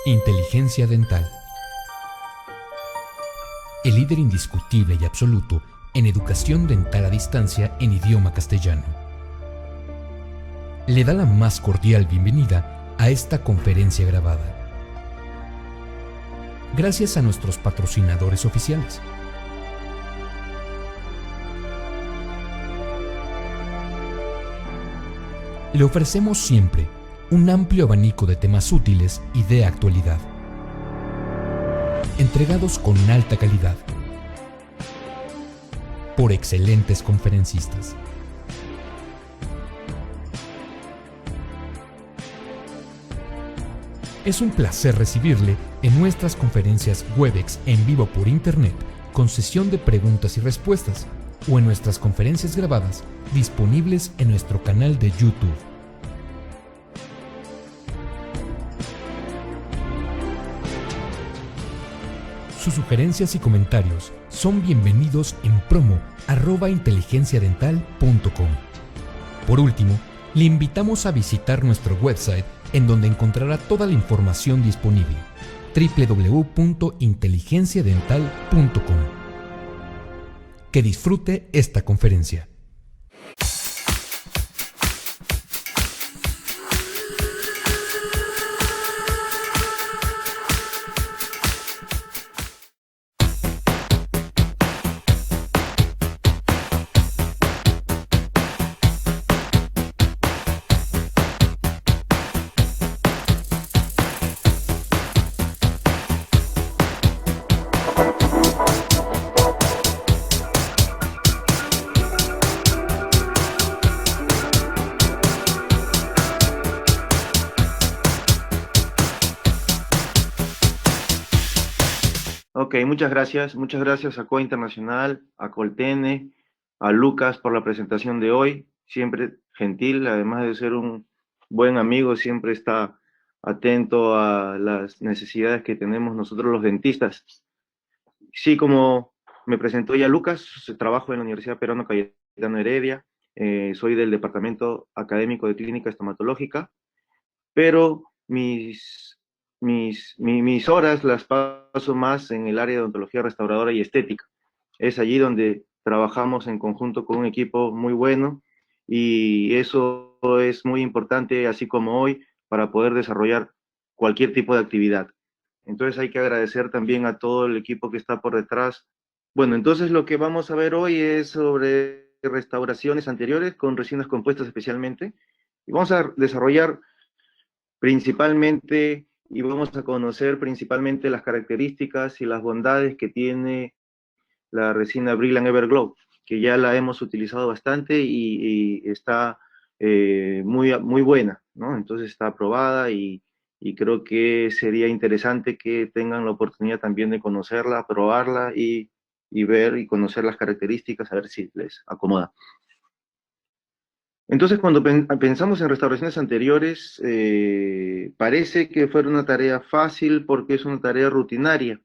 Inteligencia dental. El líder indiscutible y absoluto en educación dental a distancia en idioma castellano. Le da la más cordial bienvenida a esta conferencia grabada. Gracias a nuestros patrocinadores oficiales. Le ofrecemos siempre un amplio abanico de temas útiles y de actualidad, entregados con alta calidad, por excelentes conferencistas. Es un placer recibirle en nuestras conferencias Webex en vivo por Internet, con sesión de preguntas y respuestas, o en nuestras conferencias grabadas, disponibles en nuestro canal de YouTube. Sus sugerencias y comentarios son bienvenidos en promo@inteligenciadental.com. Por último, le invitamos a visitar nuestro website, en donde encontrará toda la información disponible: www.inteligenciadental.com. Que disfrute esta conferencia. Ok, muchas gracias a COA Internacional, a Coltene, a Lucas por la presentación de hoy, siempre gentil, además de ser un buen amigo, siempre está atento a las necesidades que tenemos nosotros los dentistas. Sí, como me presentó ya Lucas, trabajo en la Universidad Peruana Cayetano Heredia, soy del Departamento Académico de Clínica Estomatológica, pero mis horas las paso más en el área de odontología restauradora y estética. Es allí donde trabajamos en conjunto con un equipo muy bueno, y eso es muy importante, así como hoy, para poder desarrollar cualquier tipo de actividad. Entonces hay que agradecer también a todo el equipo que está por detrás. Bueno, entonces lo que vamos a ver hoy es sobre restauraciones anteriores con resinas compuestas especialmente, y vamos a desarrollar principalmente, y vamos a conocer principalmente las características y las bondades que tiene la resina Brilliant Everglow, que ya la hemos utilizado bastante y está muy buena, ¿no? Entonces está aprobada, y creo que sería interesante que tengan la oportunidad también de conocerla, probarla y ver y conocer las características, a ver si les acomoda. Entonces, cuando pensamos en restauraciones anteriores, parece que fuera una tarea fácil porque es una tarea rutinaria,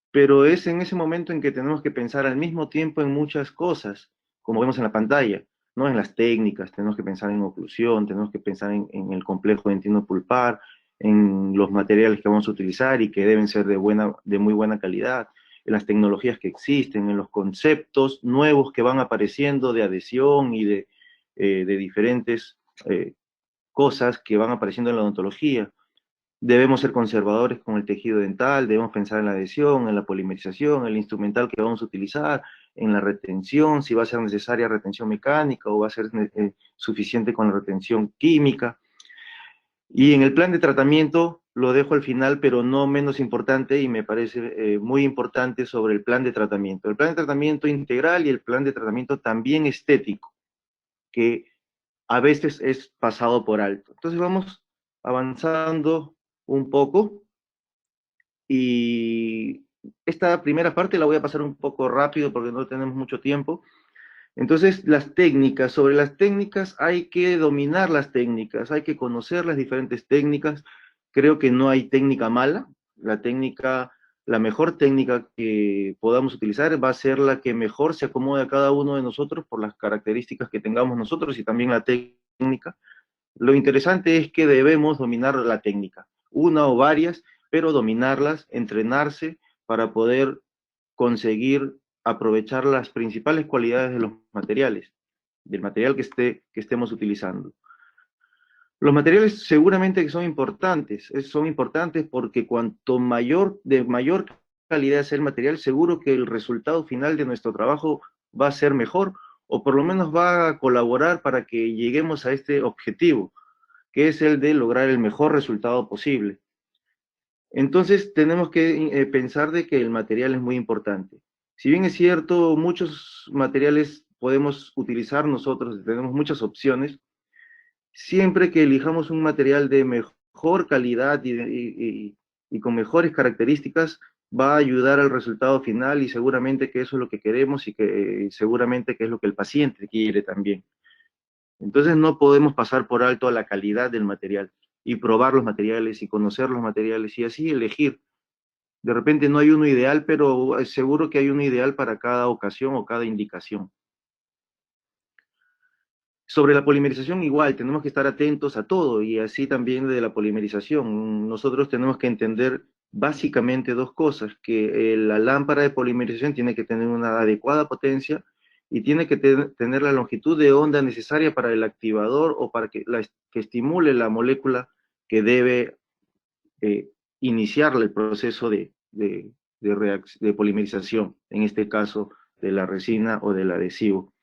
pero es en ese momento en que tenemos que pensar al mismo tiempo en muchas cosas, como vemos en la pantalla, ¿no? En las técnicas, tenemos que pensar en oclusión, tenemos que pensar en el complejo dentino pulpar, en los materiales que vamos a utilizar y que deben ser de muy buena calidad, en las tecnologías que existen, en los conceptos nuevos que van apareciendo de adhesión y de diferentes cosas que van apareciendo en la odontología. Debemos ser conservadores con el tejido dental, debemos pensar en la adhesión, en la polimerización, en el instrumental que vamos a utilizar, en la retención, si va a ser necesaria retención mecánica o va a ser suficiente con la retención química. Y en el plan de tratamiento lo dejo al final, pero no menos importante, y me parece muy importante sobre el plan de tratamiento. El plan de tratamiento integral y el plan de tratamiento también estético, que a veces es pasado por alto. Entonces vamos avanzando un poco, y esta primera parte la voy a pasar un poco rápido porque no tenemos mucho tiempo. Entonces, las técnicas, sobre las técnicas hay que dominar las técnicas, hay que conocer las diferentes técnicas. Creo que no hay técnica mala, la mejor técnica que podamos utilizar va a ser la que mejor se acomode a cada uno de nosotros por las características que tengamos nosotros y también la técnica. Lo interesante es que debemos dominar la técnica. una o varias, pero dominarlas, entrenarse para poder conseguir aprovechar las principales cualidades de los materiales, del material que estemos utilizando. Los materiales seguramente que son importantes porque de mayor calidad sea el material, seguro que el resultado final de nuestro trabajo va a ser mejor, o por lo menos va a colaborar para que lleguemos a este objetivo, que es el de lograr el mejor resultado posible. Entonces tenemos que pensar de que el material es muy importante. Si bien es cierto, muchos materiales podemos utilizar nosotros, tenemos muchas opciones, siempre que elijamos un material de mejor calidad y con mejores características, va a ayudar al resultado final y seguramente que eso es lo que queremos y que seguramente que es lo que el paciente quiere también. Entonces no podemos pasar por alto a la calidad del material y probar los materiales y conocer los materiales y así elegir. De repente no hay uno ideal, pero seguro que hay uno ideal para cada ocasión o cada indicación. Sobre la polimerización igual, tenemos que estar atentos a todo y así también de la polimerización. Nosotros tenemos que entender básicamente dos cosas, que la lámpara de polimerización tiene que tener una adecuada potencia y tiene que tener la longitud de onda necesaria para el activador o para que estimule la molécula que debe iniciar el proceso de polimerización, en este caso de la resina o del adhesivo.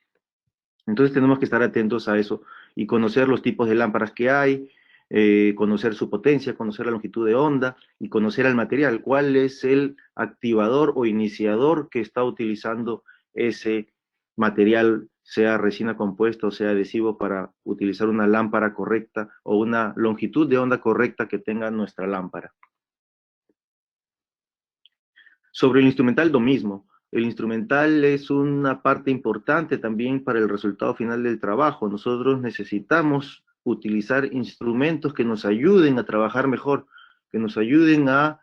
Entonces tenemos que estar atentos a eso y conocer los tipos de lámparas que hay, conocer su potencia, conocer la longitud de onda y conocer el material, cuál es el activador o iniciador que está utilizando ese material, sea resina compuesta o sea adhesivo, para utilizar una lámpara correcta o una longitud de onda correcta que tenga nuestra lámpara. Sobre el instrumental, lo mismo. El instrumental es una parte importante también para el resultado final del trabajo. Nosotros necesitamos utilizar instrumentos que nos ayuden a trabajar mejor, que nos ayuden a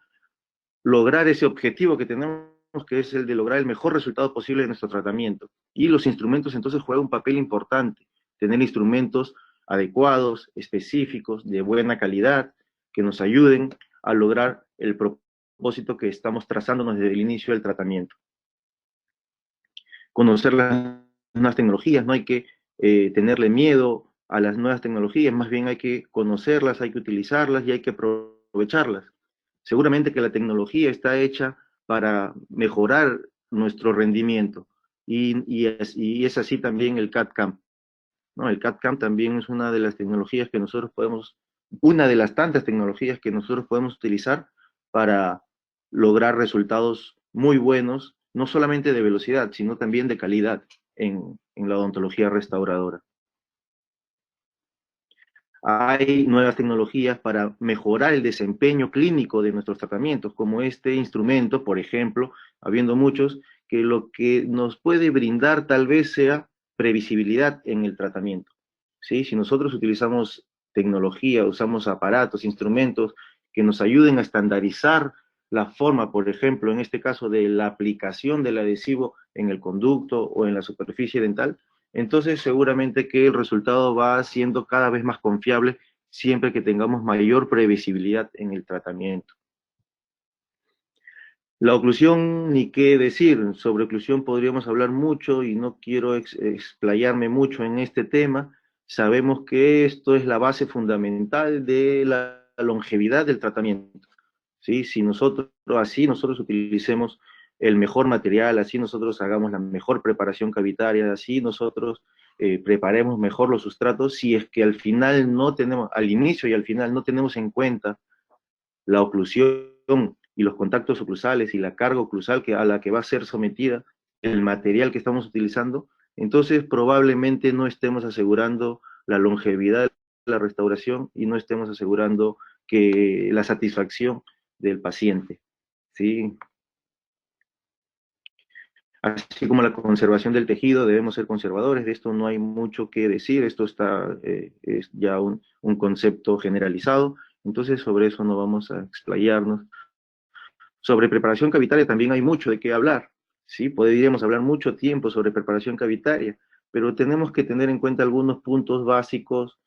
lograr ese objetivo que tenemos, que es el de lograr el mejor resultado posible de nuestro tratamiento. Y los instrumentos entonces juegan un papel importante. Tener instrumentos adecuados, específicos, de buena calidad, que nos ayuden a lograr el propósito que estamos trazándonos desde el inicio del tratamiento. Conocer las nuevas tecnologías, no hay que tenerle miedo a las nuevas tecnologías, más bien hay que conocerlas, hay que utilizarlas y hay que aprovecharlas. Seguramente que la tecnología está hecha para mejorar nuestro rendimiento y es así también el CAD-CAM, ¿no? El CAD-CAM también es una de las tecnologías que nosotros podemos, una de las tantas tecnologías que nosotros podemos utilizar para lograr resultados muy buenos, no solamente de velocidad, sino también de calidad en la odontología restauradora. Hay nuevas tecnologías para mejorar el desempeño clínico de nuestros tratamientos, como este instrumento, por ejemplo, habiendo muchos, que lo que nos puede brindar tal vez sea previsibilidad en el tratamiento. ¿Sí? Si nosotros utilizamos tecnología, usamos aparatos, instrumentos que nos ayuden a estandarizar la forma, por ejemplo, en este caso de la aplicación del adhesivo en el conducto o en la superficie dental, entonces seguramente que el resultado va siendo cada vez más confiable siempre que tengamos mayor previsibilidad en el tratamiento. La oclusión, ni qué decir, sobre oclusión podríamos hablar mucho y no quiero explayarme mucho en este tema. Sabemos que esto es la base fundamental de la longevidad del tratamiento. ¿Sí? Si nosotros utilicemos el mejor material, así nosotros hagamos la mejor preparación cavitaria, así nosotros preparemos mejor los sustratos, si es que al final no tenemos, al inicio y al final no tenemos en cuenta la oclusión y los contactos oclusales y la carga oclusal a la que va a ser sometida el material que estamos utilizando, entonces probablemente no estemos asegurando la longevidad de la restauración y no estemos asegurando que la satisfacción del paciente, ¿sí? Así como la conservación del tejido, debemos ser conservadores, de esto no hay mucho que decir, esto es ya un concepto generalizado, entonces sobre eso no vamos a explayarnos. Sobre preparación cavitaria también hay mucho de qué hablar, ¿sí? Podríamos hablar mucho tiempo sobre preparación cavitaria, pero tenemos que tener en cuenta algunos puntos básicos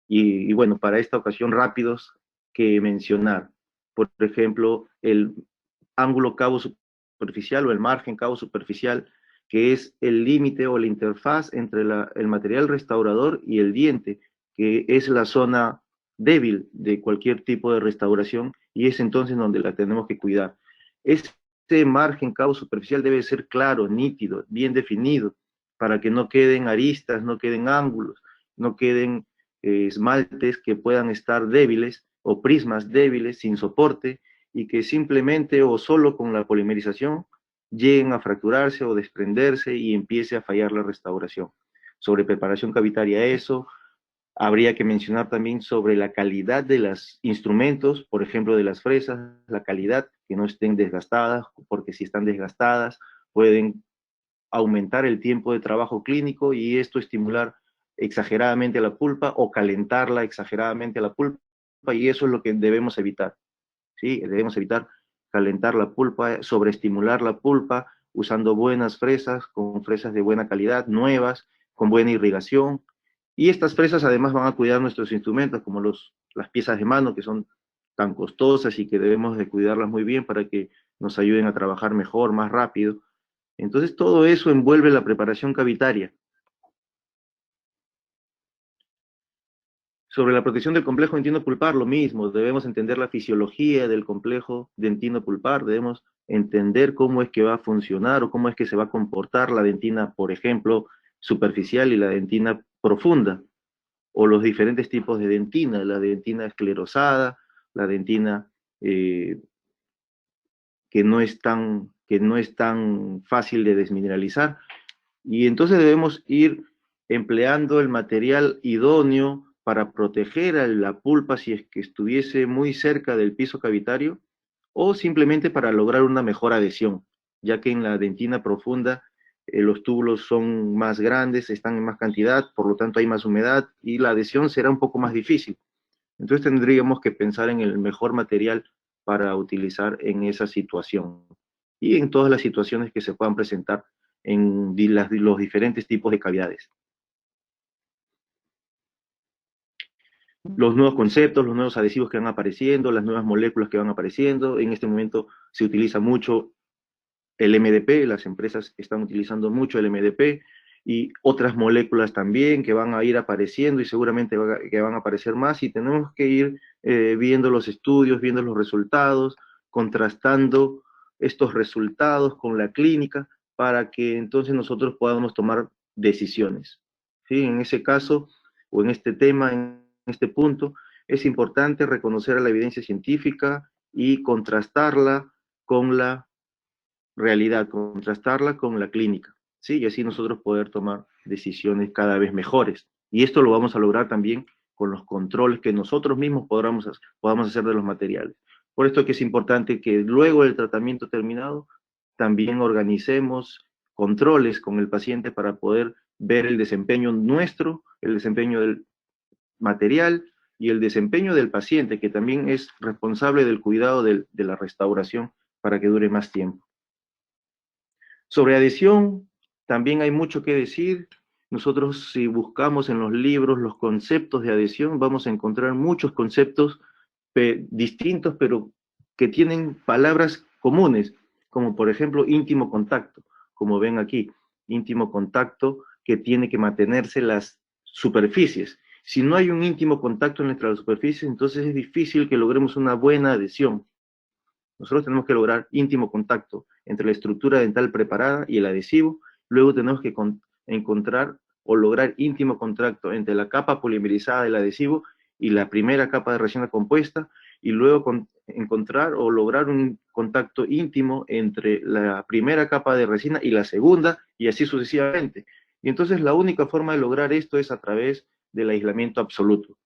y bueno, para esta ocasión rápidos, que mencionar. Por ejemplo, el ángulo cabo superficial o el margen cabo superficial, que es el límite o la interfaz entre el material restaurador y el diente, que es la zona débil de cualquier tipo de restauración y es entonces donde la tenemos que cuidar. Este margen cabo superficial debe ser claro, nítido, bien definido, para que no queden aristas, no queden ángulos, no queden esmaltes que puedan estar débiles o prismas débiles sin soporte y que simplemente o solo con la polimerización lleguen a fracturarse o desprenderse y empiece a fallar la restauración. Sobre preparación cavitaria, eso. Habría que mencionar también sobre la calidad de los instrumentos, por ejemplo, de las fresas, la calidad, que no estén desgastadas, porque si están desgastadas pueden aumentar el tiempo de trabajo clínico y esto estimular exageradamente la pulpa o calentarla exageradamente la pulpa y eso es lo que debemos evitar. ¿Sí? Debemos evitar calentar la pulpa, sobreestimular la pulpa, usando buenas fresas, con fresas de buena calidad, nuevas, con buena irrigación. Y estas fresas además van a cuidar nuestros instrumentos, como las piezas de mano, que son tan costosas y que debemos de cuidarlas muy bien para que nos ayuden a trabajar mejor, más rápido. Entonces todo eso envuelve la preparación cavitaria. Sobre la protección del complejo dentino pulpar, lo mismo, debemos entender la fisiología del complejo dentino pulpar, debemos entender cómo es que va a funcionar o cómo es que se va a comportar la dentina, por ejemplo, superficial y la dentina profunda, o los diferentes tipos de dentina, la dentina esclerosada, la dentina eh, que no es tan fácil de desmineralizar, y entonces debemos ir empleando el material idóneo para proteger a la pulpa si es que estuviese muy cerca del piso cavitario o simplemente para lograr una mejor adhesión, ya que en la dentina profunda los túbulos son más grandes, están en más cantidad, por lo tanto hay más humedad y la adhesión será un poco más difícil. Entonces tendríamos que pensar en el mejor material para utilizar en esa situación y en todas las situaciones que se puedan presentar en los diferentes tipos de cavidades. Los nuevos conceptos, los nuevos adhesivos que van apareciendo, las nuevas moléculas que van apareciendo. En este momento se utiliza mucho el MDP, las empresas están utilizando mucho el MDP y otras moléculas también que van a ir apareciendo y seguramente que van a aparecer más y tenemos que ir viendo los estudios, viendo los resultados, contrastando estos resultados con la clínica para que entonces nosotros podamos tomar decisiones. ¿Sí? En ese caso o en este tema, en este punto, es importante reconocer a la evidencia científica y contrastarla con la realidad, contrastarla con la clínica, ¿sí? Y así nosotros poder tomar decisiones cada vez mejores. Y esto lo vamos a lograr también con los controles que nosotros mismos podamos hacer de los materiales. Por esto que es importante que luego del tratamiento terminado también organicemos controles con el paciente para poder ver el desempeño nuestro, el desempeño del material y el desempeño del paciente, que también es responsable del cuidado de la restauración para que dure más tiempo. Sobre adhesión, también hay mucho que decir. Nosotros, si buscamos en los libros los conceptos de adhesión, vamos a encontrar muchos conceptos distintos, pero que tienen palabras comunes, como por ejemplo íntimo contacto, como ven aquí, íntimo contacto que tiene que mantenerse las superficies. Si no hay un íntimo contacto entre las superficies, entonces es difícil que logremos una buena adhesión. Nosotros tenemos que lograr íntimo contacto entre la estructura dental preparada y el adhesivo. Luego tenemos que encontrar o lograr íntimo contacto entre la capa polimerizada del adhesivo y la primera capa de resina compuesta. Y luego encontrar o lograr un contacto íntimo entre la primera capa de resina y la segunda, y así sucesivamente. Y entonces la única forma de lograr esto es a través del aislamiento absoluto.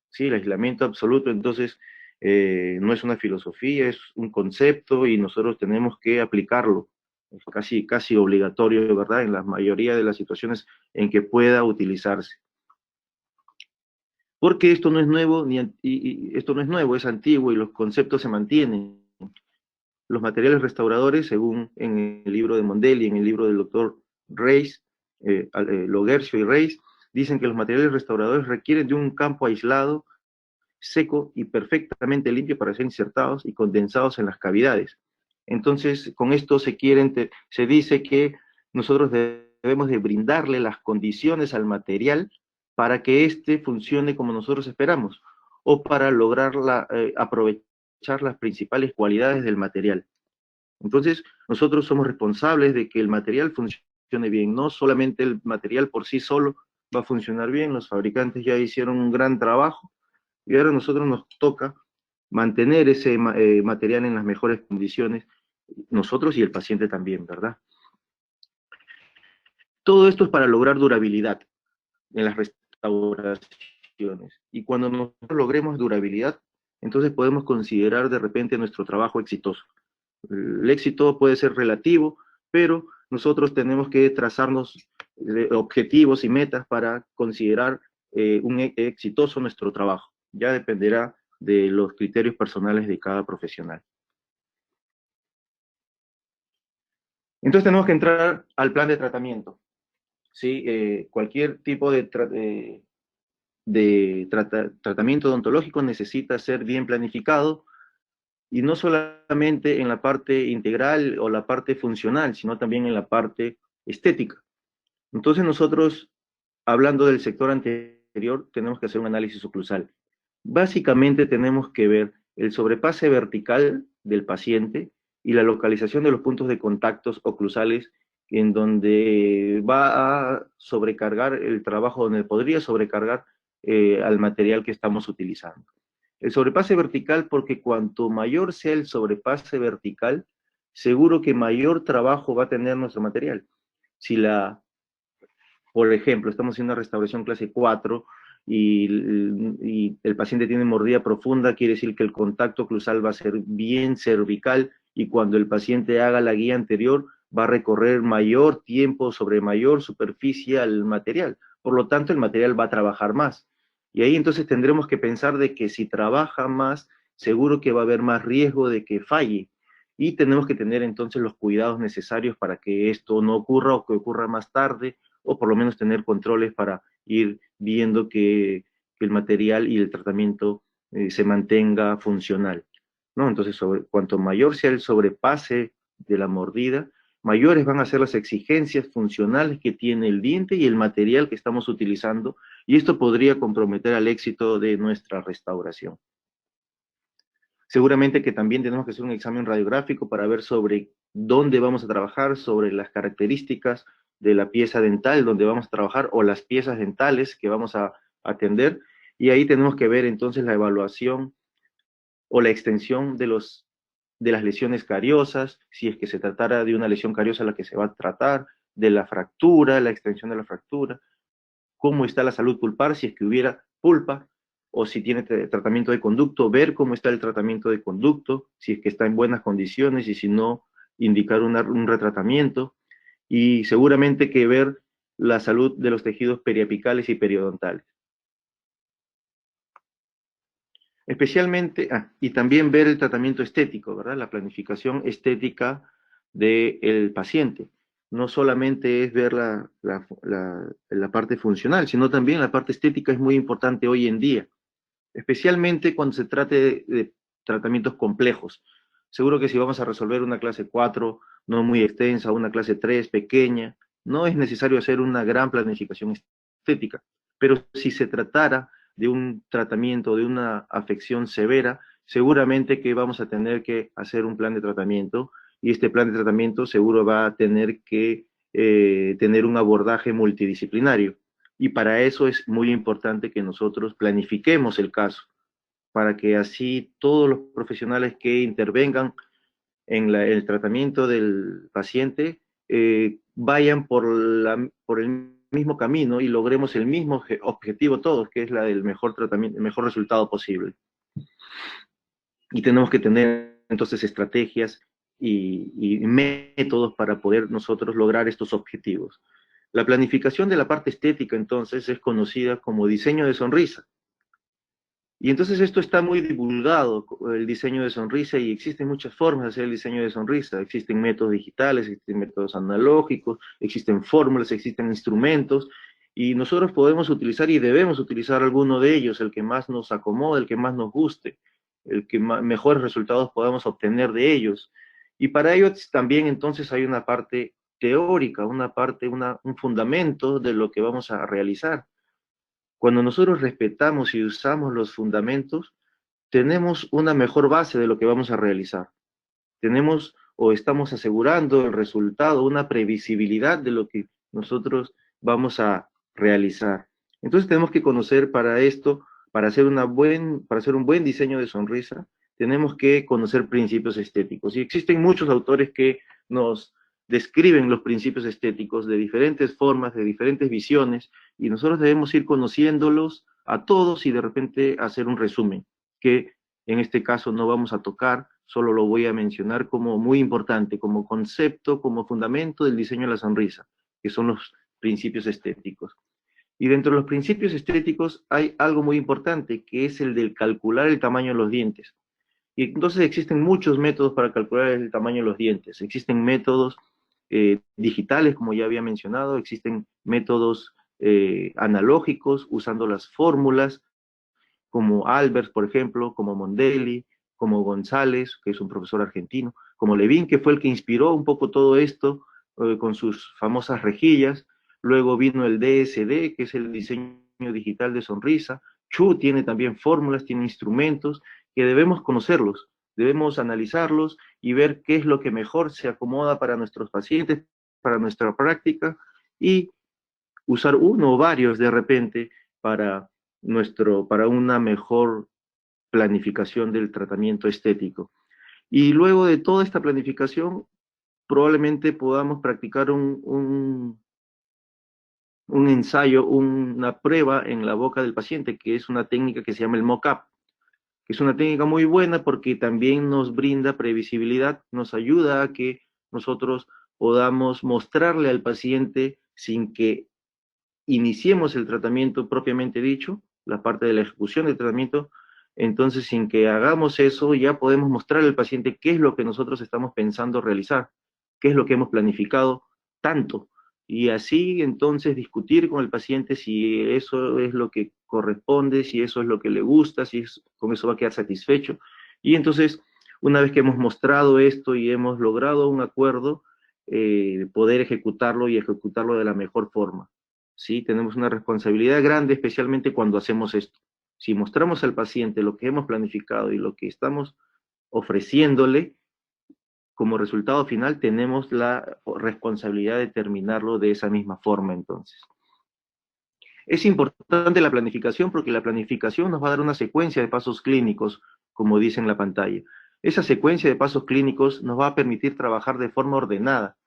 ¿Sí? El aislamiento absoluto, entonces, no es una filosofía, es un concepto y nosotros tenemos que aplicarlo. Es casi obligatorio, ¿verdad? En la mayoría de las situaciones en que pueda utilizarse. Porque esto no es nuevo, esto no es nuevo, es antiguo y los conceptos se mantienen. Los materiales restauradores, según en el libro de Mondelli, en el libro del doctor Reis, Logercio y Reis, dicen que los materiales restauradores requieren de un campo aislado seco y perfectamente limpio para ser insertados y condensados en las cavidades. Entonces, con esto se dice que nosotros debemos de brindarle las condiciones al material para que éste funcione como nosotros esperamos, o para lograr aprovechar las principales cualidades del material. Entonces, nosotros somos responsables de que el material funcione bien, no solamente el material por sí solo va a funcionar bien, los fabricantes ya hicieron un gran trabajo, y ahora a nosotros nos toca mantener ese material en las mejores condiciones, nosotros y el paciente también, ¿verdad? Todo esto es para lograr durabilidad en las restauraciones. Y cuando nosotros logremos durabilidad, entonces podemos considerar de repente nuestro trabajo exitoso. El éxito puede ser relativo, pero nosotros tenemos que trazarnos objetivos y metas para considerar exitoso nuestro trabajo. Ya dependerá de los criterios personales de cada profesional. Entonces tenemos que entrar al plan de tratamiento. ¿Sí? Cualquier tipo de tratamiento odontológico necesita ser bien planificado, y no solamente en la parte integral o la parte funcional, sino también en la parte estética. Entonces nosotros, hablando del sector anterior, tenemos que hacer un análisis oclusal. Básicamente tenemos que ver el sobrepase vertical del paciente y la localización de los puntos de contactos oclusales, en donde va a sobrecargar el trabajo, donde podría sobrecargar al material que estamos utilizando. El sobrepase vertical, porque cuanto mayor sea el sobrepase vertical, seguro que mayor trabajo va a tener nuestro material. Si por ejemplo, estamos haciendo una restauración clase 4 y el paciente tiene mordida profunda, quiere decir que el contacto oclusal va a ser bien cervical, y cuando el paciente haga la guía anterior va a recorrer mayor tiempo sobre mayor superficie al material. Por lo tanto, el material va a trabajar más. Y ahí entonces tendremos que pensar de que si trabaja más, seguro que va a haber más riesgo de que falle. Y tenemos que tener entonces los cuidados necesarios para que esto no ocurra, o que ocurra más tarde, o por lo menos tener controles para ir viendo que el material y el tratamiento se mantenga funcional, ¿no? Entonces, cuanto mayor sea el sobrepase de la mordida, mayores van a ser las exigencias funcionales que tiene el diente y el material que estamos utilizando, y esto podría comprometer al éxito de nuestra restauración. Seguramente que también tenemos que hacer un examen radiográfico para ver sobre dónde vamos a trabajar, sobre las características de la pieza dental donde vamos a trabajar, o las piezas dentales que vamos a atender, y ahí tenemos que ver entonces la evaluación o la extensión de las lesiones cariosas, si es que se tratara de una lesión cariosa la que se va a tratar, de la fractura, la extensión de la fractura, cómo está la salud pulpar, si es que hubiera pulpa, o si tiene tratamiento de conducto, ver cómo está el tratamiento de conducto, si es que está en buenas condiciones, y si no, indicar un retratamiento, y seguramente que ver la salud de los tejidos periapicales y periodontales. Especialmente, y también ver el tratamiento estético, ¿verdad? La planificación estética del paciente. No solamente es ver la parte funcional, sino también la parte estética es muy importante hoy en día, especialmente cuando se trate de tratamientos complejos. Seguro que si vamos a resolver una clase 4 no muy extensa, una clase 3 pequeña, no es necesario hacer una gran planificación estética, pero si se tratara de un tratamiento, de una afección severa, seguramente que vamos a tener que hacer un plan de tratamiento, y este plan de tratamiento seguro va a tener que tener un abordaje multidisciplinario. Y para eso es muy importante que nosotros planifiquemos el caso, para que así todos los profesionales que intervengan en el tratamiento del paciente vayan por el mismo camino y logremos el mismo objetivo todos, que es la del mejor tratamiento, el mejor resultado posible. Y tenemos que tener entonces estrategias y métodos para poder nosotros lograr estos objetivos. La planificación de la parte estética, entonces, es conocida como diseño de sonrisa. Y entonces esto está muy divulgado, el diseño de sonrisa, y existen muchas formas de hacer el diseño de sonrisa. Existen métodos digitales, existen métodos analógicos, existen fórmulas, existen instrumentos, Y nosotros podemos utilizar y debemos utilizar alguno de ellos, el que más nos acomode, el que más nos guste, el que mejores resultados podamos obtener de ellos. Y para ello también entonces hay una parte teórica, una parte, un fundamento de lo que vamos a realizar. Cuando nosotros respetamos y usamos los fundamentos, tenemos una mejor base de lo que vamos a realizar. Tenemos o estamos asegurando el resultado, una previsibilidad de lo que nosotros vamos a realizar. Entonces tenemos que conocer para esto, para hacer un buen diseño de sonrisa, tenemos que conocer principios estéticos. Y existen muchos autores que nos describen los principios estéticos de diferentes formas, de diferentes visiones, y nosotros debemos ir conociéndolos a todos y de repente hacer un resumen, que en este caso no vamos a tocar, solo lo voy a mencionar como muy importante, como concepto, como fundamento del diseño de la sonrisa, que son los principios estéticos. Y dentro de los principios estéticos hay algo muy importante, que es el del calcular el tamaño de los dientes. Y entonces existen muchos métodos para calcular el tamaño de los dientes. Existen métodos digitales, como ya había mencionado, existen métodos analógicos usando las fórmulas, como Albers, por ejemplo, como Mondelli, como González, que es un profesor argentino, como Levin, que fue el que inspiró un poco todo esto con sus famosas rejillas. Luego vino el DSD, que es el diseño digital de sonrisa. Chu tiene también fórmulas, tiene instrumentos que debemos conocerlos, debemos analizarlos y ver qué es lo que mejor se acomoda para nuestros pacientes, para nuestra práctica, y usar uno o varios de repente para para una mejor planificación del tratamiento estético. Y luego de toda esta planificación, probablemente podamos practicar un ensayo, una prueba en la boca del paciente, que es una técnica que se llama el mock-up, que es una técnica muy buena porque también nos brinda previsibilidad, nos ayuda a que nosotros podamos mostrarle al paciente sin que iniciemos el tratamiento propiamente dicho, la parte de la ejecución del tratamiento, entonces sin que hagamos eso ya podemos mostrarle al paciente qué es lo que nosotros estamos pensando realizar, qué es lo que hemos planificado tanto, y así entonces discutir con el paciente si eso es lo que corresponde, si eso es lo que le gusta, si con eso va a quedar satisfecho, y entonces una vez que hemos mostrado esto y hemos logrado un acuerdo, poder ejecutarlo y ejecutarlo de la mejor forma. ¿Sí? Tenemos una responsabilidad grande, especialmente cuando hacemos esto. Si mostramos al paciente lo que hemos planificado y lo que estamos ofreciéndole, como resultado final tenemos la responsabilidad de terminarlo de esa misma forma entonces. Es importante la planificación porque la planificación nos va a dar una secuencia de pasos clínicos, como dice en la pantalla. Esa secuencia de pasos clínicos nos va a permitir trabajar de forma ordenada.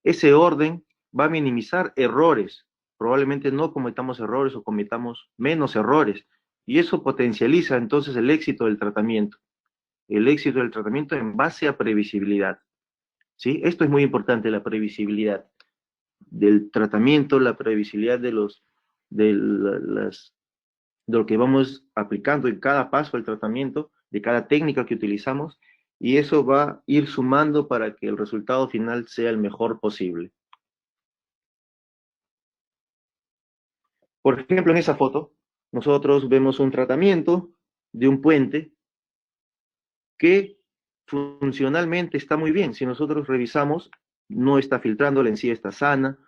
Ese orden va a minimizar errores. Probablemente no cometamos errores o cometamos menos errores. Y eso potencializa entonces el éxito del tratamiento. El éxito del tratamiento en base a previsibilidad. ¿Sí? Esto es muy importante, la previsibilidad del tratamiento, la previsibilidad de, de lo que vamos aplicando en cada paso del tratamiento, de cada técnica que utilizamos, y eso va a ir sumando para que el resultado final sea el mejor posible. Por ejemplo, en esa foto, nosotros vemos un tratamiento de un puente que funcionalmente está muy bien. Si nosotros revisamos, no está filtrando, la encía está sana,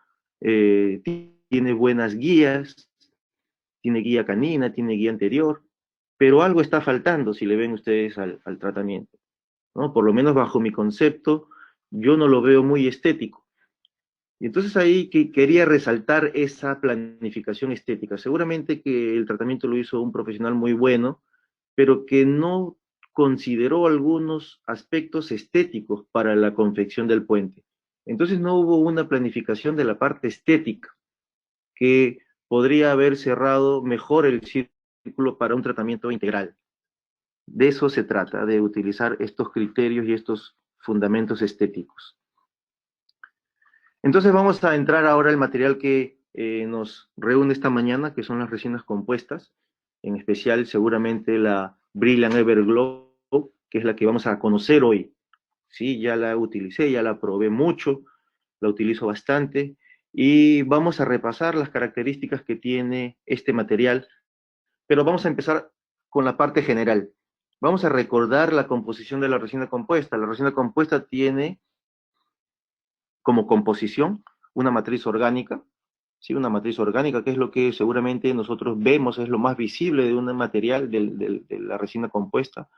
tiene buenas guías, tiene guía canina, tiene guía anterior, pero algo está faltando si le ven ustedes al tratamiento, ¿no? Por lo menos bajo mi concepto, yo no lo veo muy estético. Y entonces ahí que quería resaltar esa planificación estética. Seguramente que el tratamiento lo hizo un profesional muy bueno, pero que no consideró algunos aspectos estéticos para la confección del puente. Entonces no hubo una planificación de la parte estética que podría haber cerrado mejor el círculo para un tratamiento integral. De eso se trata, de utilizar estos criterios y estos fundamentos estéticos. Entonces vamos a entrar ahora al material que nos reúne esta mañana, que son las resinas compuestas, en especial seguramente la Brilliant Everglow, que es la que vamos a conocer hoy. Sí, ya la utilicé, ya la probé mucho, la utilizo bastante, y vamos a repasar las características que tiene este material, pero vamos a empezar con la parte general. Vamos a recordar la composición de la resina compuesta. La resina compuesta tiene como composición una matriz orgánica, ¿sí? Una matriz orgánica, que es lo que seguramente nosotros vemos, es lo más visible de un material de la resina compuesta.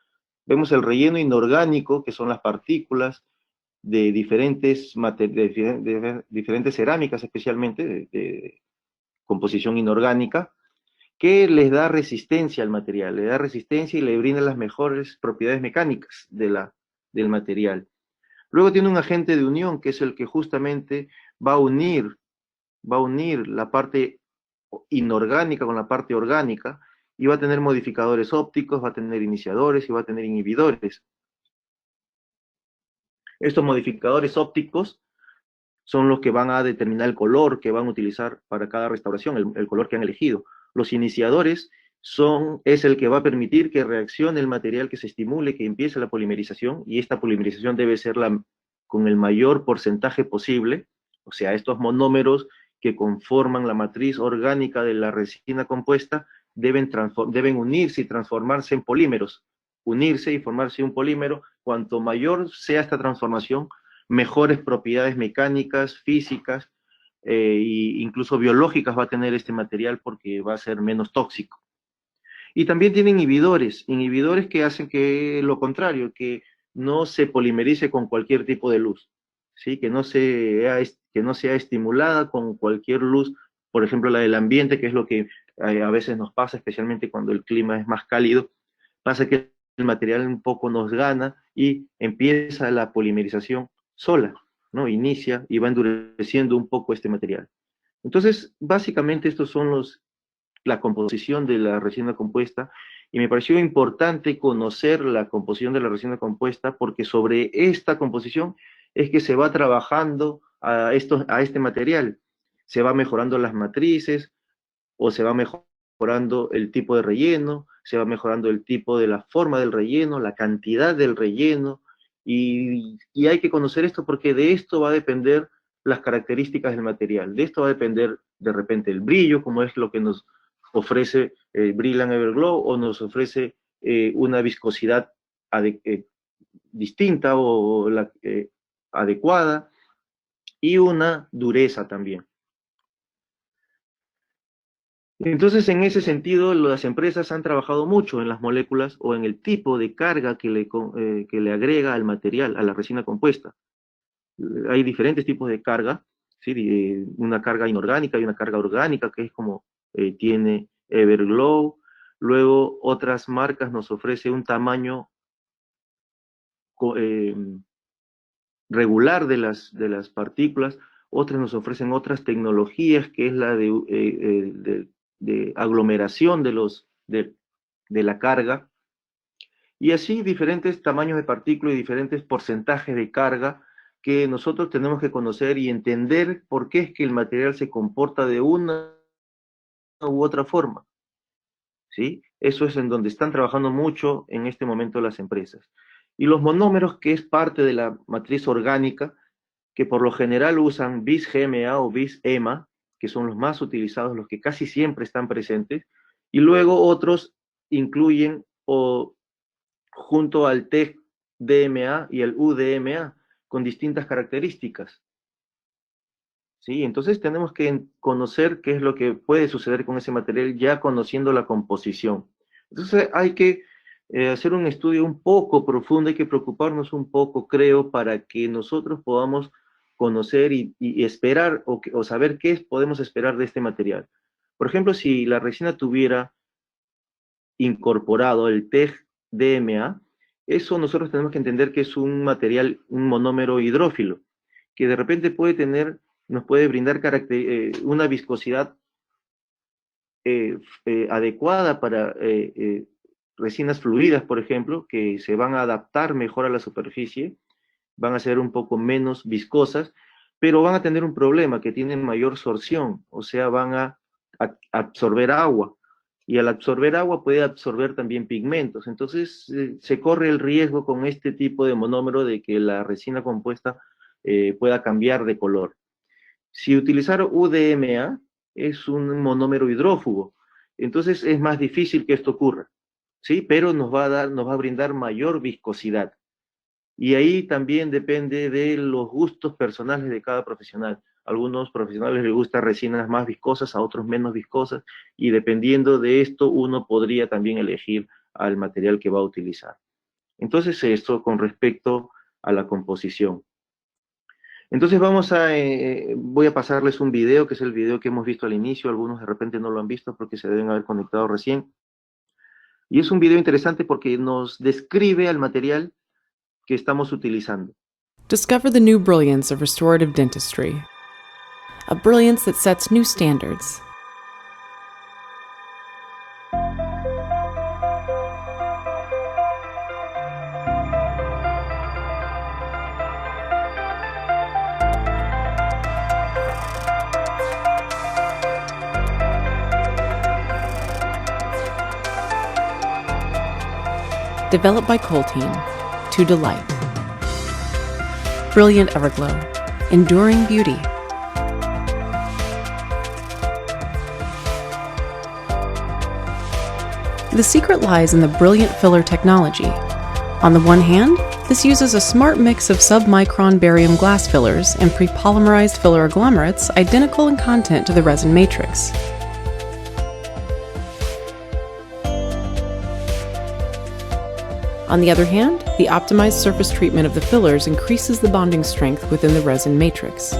Vemos el relleno inorgánico, que son las partículas de diferentes cerámicas, especialmente de composición inorgánica, que les da resistencia al material, le da resistencia y le brinda las mejores propiedades mecánicas del material. Luego tiene un agente de unión, que es el que justamente va a unir la parte inorgánica con la parte orgánica, y va a tener modificadores ópticos, va a tener iniciadores y va a tener inhibidores. Estos modificadores ópticos son los que van a determinar el color que van a utilizar para cada restauración, el color que han elegido. Los iniciadores es el que va a permitir que reaccione el material, que se estimule, que empiece la polimerización, y esta polimerización debe ser con el mayor porcentaje posible, o sea, estos monómeros que conforman la matriz orgánica de la resina compuesta deben unirse y transformarse en polímeros, unirse y formarse un polímero. Cuanto mayor sea esta transformación, mejores propiedades mecánicas, físicas e incluso biológicas va a tener este material, porque va a ser menos tóxico. Y también tiene inhibidores que hacen que lo contrario, que no se polimerice con cualquier tipo de luz, ¿sí? Que no sea estimulada con cualquier luz, por ejemplo la del ambiente, que es lo que a veces nos pasa, especialmente cuando el clima es más cálido. Pasa que el material un poco nos gana y empieza la polimerización sola, ¿no? Inicia y va endureciendo un poco este material. Entonces, básicamente estos son la composición de la resina compuesta, y me pareció importante conocer la composición de la resina compuesta, porque sobre esta composición es que se va trabajando a este material. Se va mejorando las matrices, o se va mejorando el tipo de relleno, se va mejorando el tipo de la forma del relleno, la cantidad del relleno, y hay que conocer esto, porque de esto va a depender las características del material. De esto va a depender de repente el brillo, como es lo que nos ofrece Brillant Everglow, o nos ofrece una viscosidad distinta o adecuada, y una dureza también. Entonces, en ese sentido, las empresas han trabajado mucho en las moléculas o en el tipo de carga que le agrega al material, a la resina compuesta. Hay diferentes tipos de carga, ¿sí? Una carga inorgánica y una carga orgánica, que es como tiene Everglow. Luego, otras marcas nos ofrecen un tamaño eh, regular de las partículas, otras nos ofrecen otras tecnologías, que es la de aglomeración de la carga, y así diferentes tamaños de partículas y diferentes porcentajes de carga, que nosotros tenemos que conocer y entender por qué es que el material se comporta de una u otra forma, ¿sí? Eso es en donde están trabajando mucho en este momento las empresas. Y los monómeros, que es parte de la matriz orgánica, que por lo general usan bis-GMA o bis-EMA, que son los más utilizados, los que casi siempre están presentes, y luego otros incluyen junto al TEC-DMA y el UDMA, con distintas características. ¿Sí? Entonces tenemos que conocer qué es lo que puede suceder con ese material, ya conociendo la composición. Entonces hay que hacer un estudio un poco profundo, hay que preocuparnos un poco, creo, para que nosotros podamos conocer y esperar o saber qué podemos esperar de este material. Por ejemplo, si la resina tuviera incorporado el TEG-DMA, eso nosotros tenemos que entender que es un material, un monómero hidrófilo, que de repente nos puede brindar una viscosidad adecuada para resinas fluidas, por ejemplo, que se van a adaptar mejor a la superficie, van a ser un poco menos viscosas, pero van a tener un problema, que tienen mayor sorción, o sea, van a absorber agua, y al absorber agua puede absorber también pigmentos. Entonces se corre el riesgo con este tipo de monómero de que la resina compuesta pueda cambiar de color. Si utilizar UDMA es un monómero hidrófugo, entonces es más difícil que esto ocurra, ¿sí? Pero nos va a brindar mayor viscosidad. Y ahí también depende de los gustos personales de cada profesional. A algunos profesionales les gustan resinas más viscosas, a otros menos viscosas, y dependiendo de esto, uno podría también elegir al material que va a utilizar. Entonces, esto con respecto a la composición. Entonces voy a pasarles un video, que es el video que hemos visto al inicio, algunos de repente no lo han visto porque se deben haber conectado recién. Y es un video interesante porque nos describe al material que estamos utilizando. Discover the new brilliance of restorative dentistry, a brilliance that sets new standards. Developed by Coltene to delight. Brilliant Everglow, enduring beauty. The secret lies in the Brilliant Filler technology. On the one hand, this uses a smart mix of submicron barium glass fillers and pre-polymerized filler agglomerates identical in content to the resin matrix. On the other hand, the optimized surface treatment of the fillers increases the bonding strength within the resin matrix.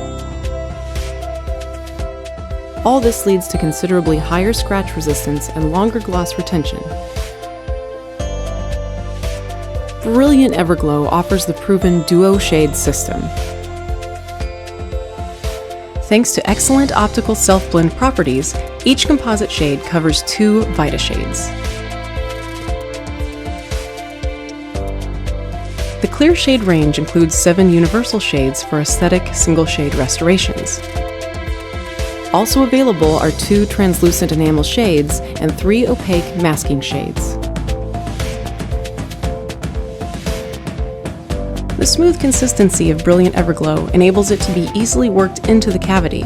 All this leads to considerably higher scratch resistance and longer gloss retention. Brilliant Everglow offers the proven Duo Shade system. Thanks to excellent optical self-blend properties, each composite shade covers 2 Vita shades. The clear shade range includes 7 universal shades for aesthetic single-shade restorations. Also available are 2 translucent enamel shades and 3 opaque masking shades. The smooth consistency of Brilliant Everglow enables it to be easily worked into the cavity.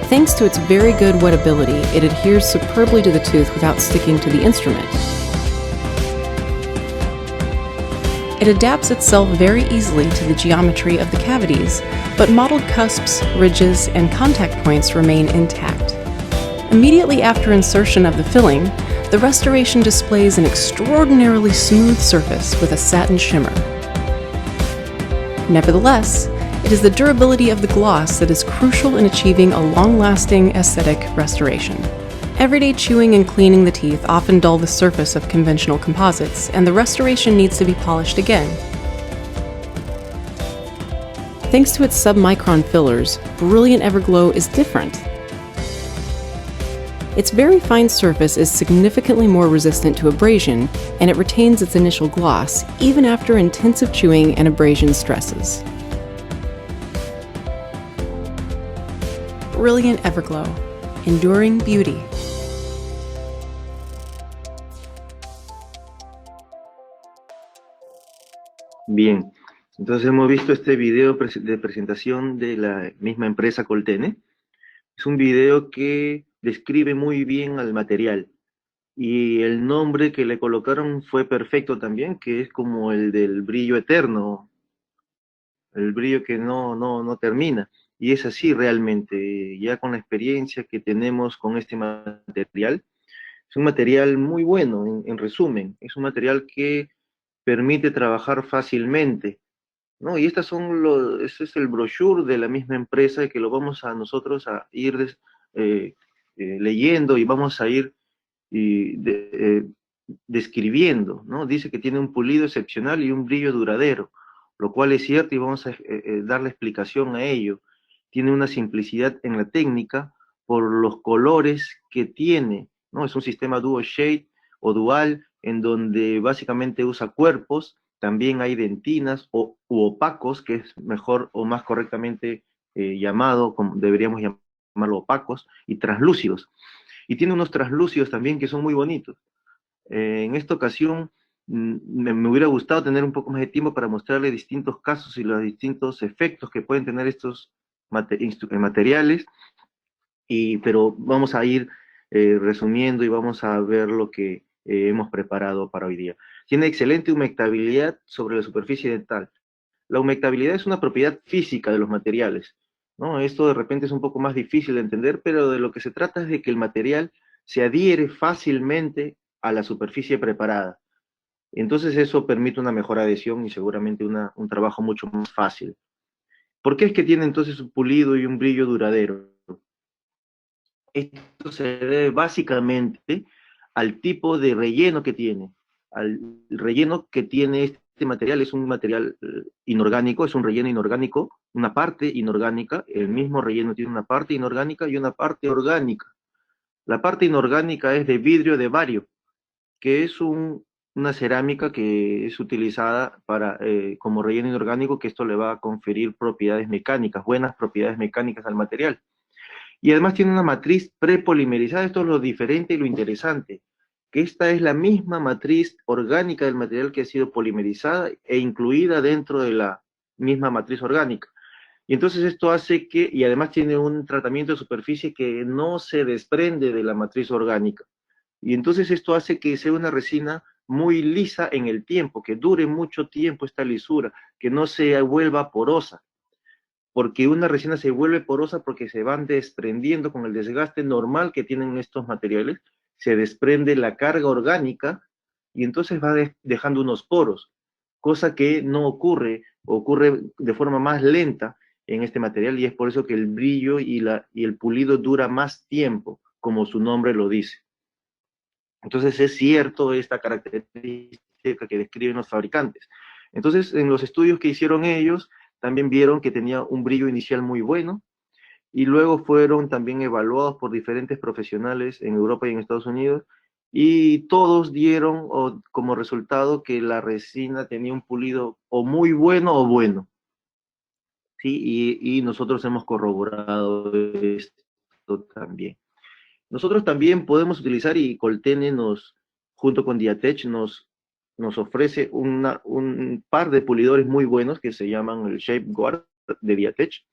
Thanks to its very good wettability, it adheres superbly to the tooth without sticking to the instrument. It adapts itself very easily to the geometry of the cavities, but modeled cusps, ridges, and contact points remain intact. Immediately after insertion of the filling, the restoration displays an extraordinarily smooth surface with a satin shimmer. Nevertheless, it is the durability of the gloss that is crucial in achieving a long-lasting aesthetic restoration. Everyday chewing and cleaning the teeth often dull the surface of conventional composites, and the restoration needs to be polished again. Thanks to its submicron fillers, Brilliant Everglow is different. Its very fine surface is significantly more resistant to abrasion, and it retains its initial gloss even after intensive chewing and abrasion stresses. Brilliant Everglow, enduring beauty. Bien, entonces hemos visto este video de presentación de la misma empresa Coltene. Es un video que describe muy bien al material y el nombre que le colocaron fue perfecto también, que es como el del brillo eterno, el brillo que no termina. Y es así realmente, ya con la experiencia que tenemos con este material, es un material muy bueno, en resumen, es un material que permite trabajar fácilmente, ¿no? Y ese es el brochure de la misma empresa que lo vamos a nosotros a ir leyendo y vamos a ir describiendo, ¿no? Dice que tiene un pulido excepcional y un brillo duradero, lo cual es cierto y vamos a darle explicación a ello. Tiene una simplicidad en la técnica por los colores que tiene, ¿no? Es un sistema dual shade o dual en donde básicamente usa cuerpos, también hay dentinas u opacos, que es mejor o más correctamente llamado, como deberíamos llamarlo opacos, y translúcidos. Y tiene unos translúcidos también que son muy bonitos. En esta ocasión me hubiera gustado tener un poco más de tiempo para mostrarle distintos casos y los distintos efectos que pueden tener estos materiales, pero vamos a ir resumiendo y vamos a ver lo que hemos preparado para hoy día. Tiene excelente humectabilidad sobre la superficie dental. La humectabilidad es una propiedad física de los materiales, ¿no? Esto de repente es un poco más difícil de entender, pero de lo que se trata es de que el material se adhiere fácilmente a la superficie preparada. Entonces eso permite una mejor adhesión y seguramente un trabajo mucho más fácil. ¿Por qué es que tiene entonces un pulido y un brillo duradero? Esto se debe básicamente al tipo de relleno que tiene. Al relleno que tiene este material es un material inorgánico, es un relleno inorgánico, una parte inorgánica. El mismo relleno tiene una parte inorgánica y una parte orgánica. La parte inorgánica es de vidrio de bario, que es una cerámica que es utilizada como relleno inorgánico, que esto le va a conferir propiedades mecánicas, buenas propiedades mecánicas al material. Y además tiene una matriz prepolimerizada. Esto es lo diferente y lo interesante, que esta es la misma matriz orgánica del material que ha sido polimerizada e incluida dentro de la misma matriz orgánica. Y entonces esto hace que, y además tiene un tratamiento de superficie que no se desprende de la matriz orgánica. Y entonces esto hace que sea una resina muy lisa en el tiempo, que dure mucho tiempo esta lisura, que no se vuelva porosa, porque una resina se vuelve porosa porque se van desprendiendo con el desgaste normal que tienen estos materiales, se desprende la carga orgánica y entonces va dejando unos poros, cosa que no ocurre de forma más lenta en este material, y es por eso que el brillo y el pulido dura más tiempo, como su nombre lo dice. Entonces es cierto esta característica que describen los fabricantes. Entonces, en los estudios que hicieron ellos, también vieron que tenía un brillo inicial muy bueno, y luego fueron también evaluados por diferentes profesionales en Europa y en Estados Unidos, y todos dieron como resultado que la resina tenía un pulido o muy bueno o bueno. ¿Sí? Y nosotros hemos corroborado esto también. Nosotros también podemos utilizar, y Coltene junto con Diatech nos ofrece un par de pulidores muy buenos que se llaman el Shape Guard de Diatech,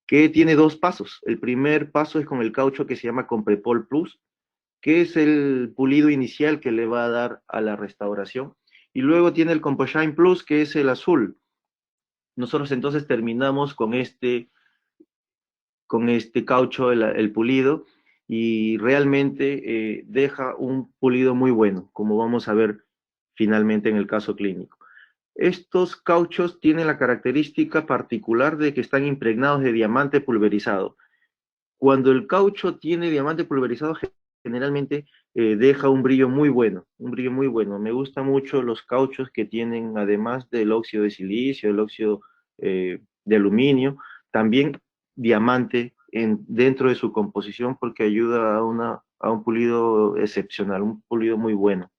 que tiene dos pasos. El primer paso es con el caucho que se llama Comprepol Plus, que es el pulido inicial que le va a dar a la restauración. Y luego tiene el Composhine Plus, que es el azul. Nosotros entonces terminamos con este caucho, el pulido, y realmente deja un pulido muy bueno, como vamos a ver finalmente en el caso clínico. Estos cauchos tienen la característica particular de que están impregnados de diamante pulverizado. Cuando el caucho tiene diamante pulverizado, generalmente deja un brillo muy bueno, un brillo muy bueno. Me gustan mucho los cauchos que tienen, además del óxido de silicio, el óxido de aluminio, también diamante dentro de su composición, porque ayuda a un pulido excepcional, un pulido muy bueno.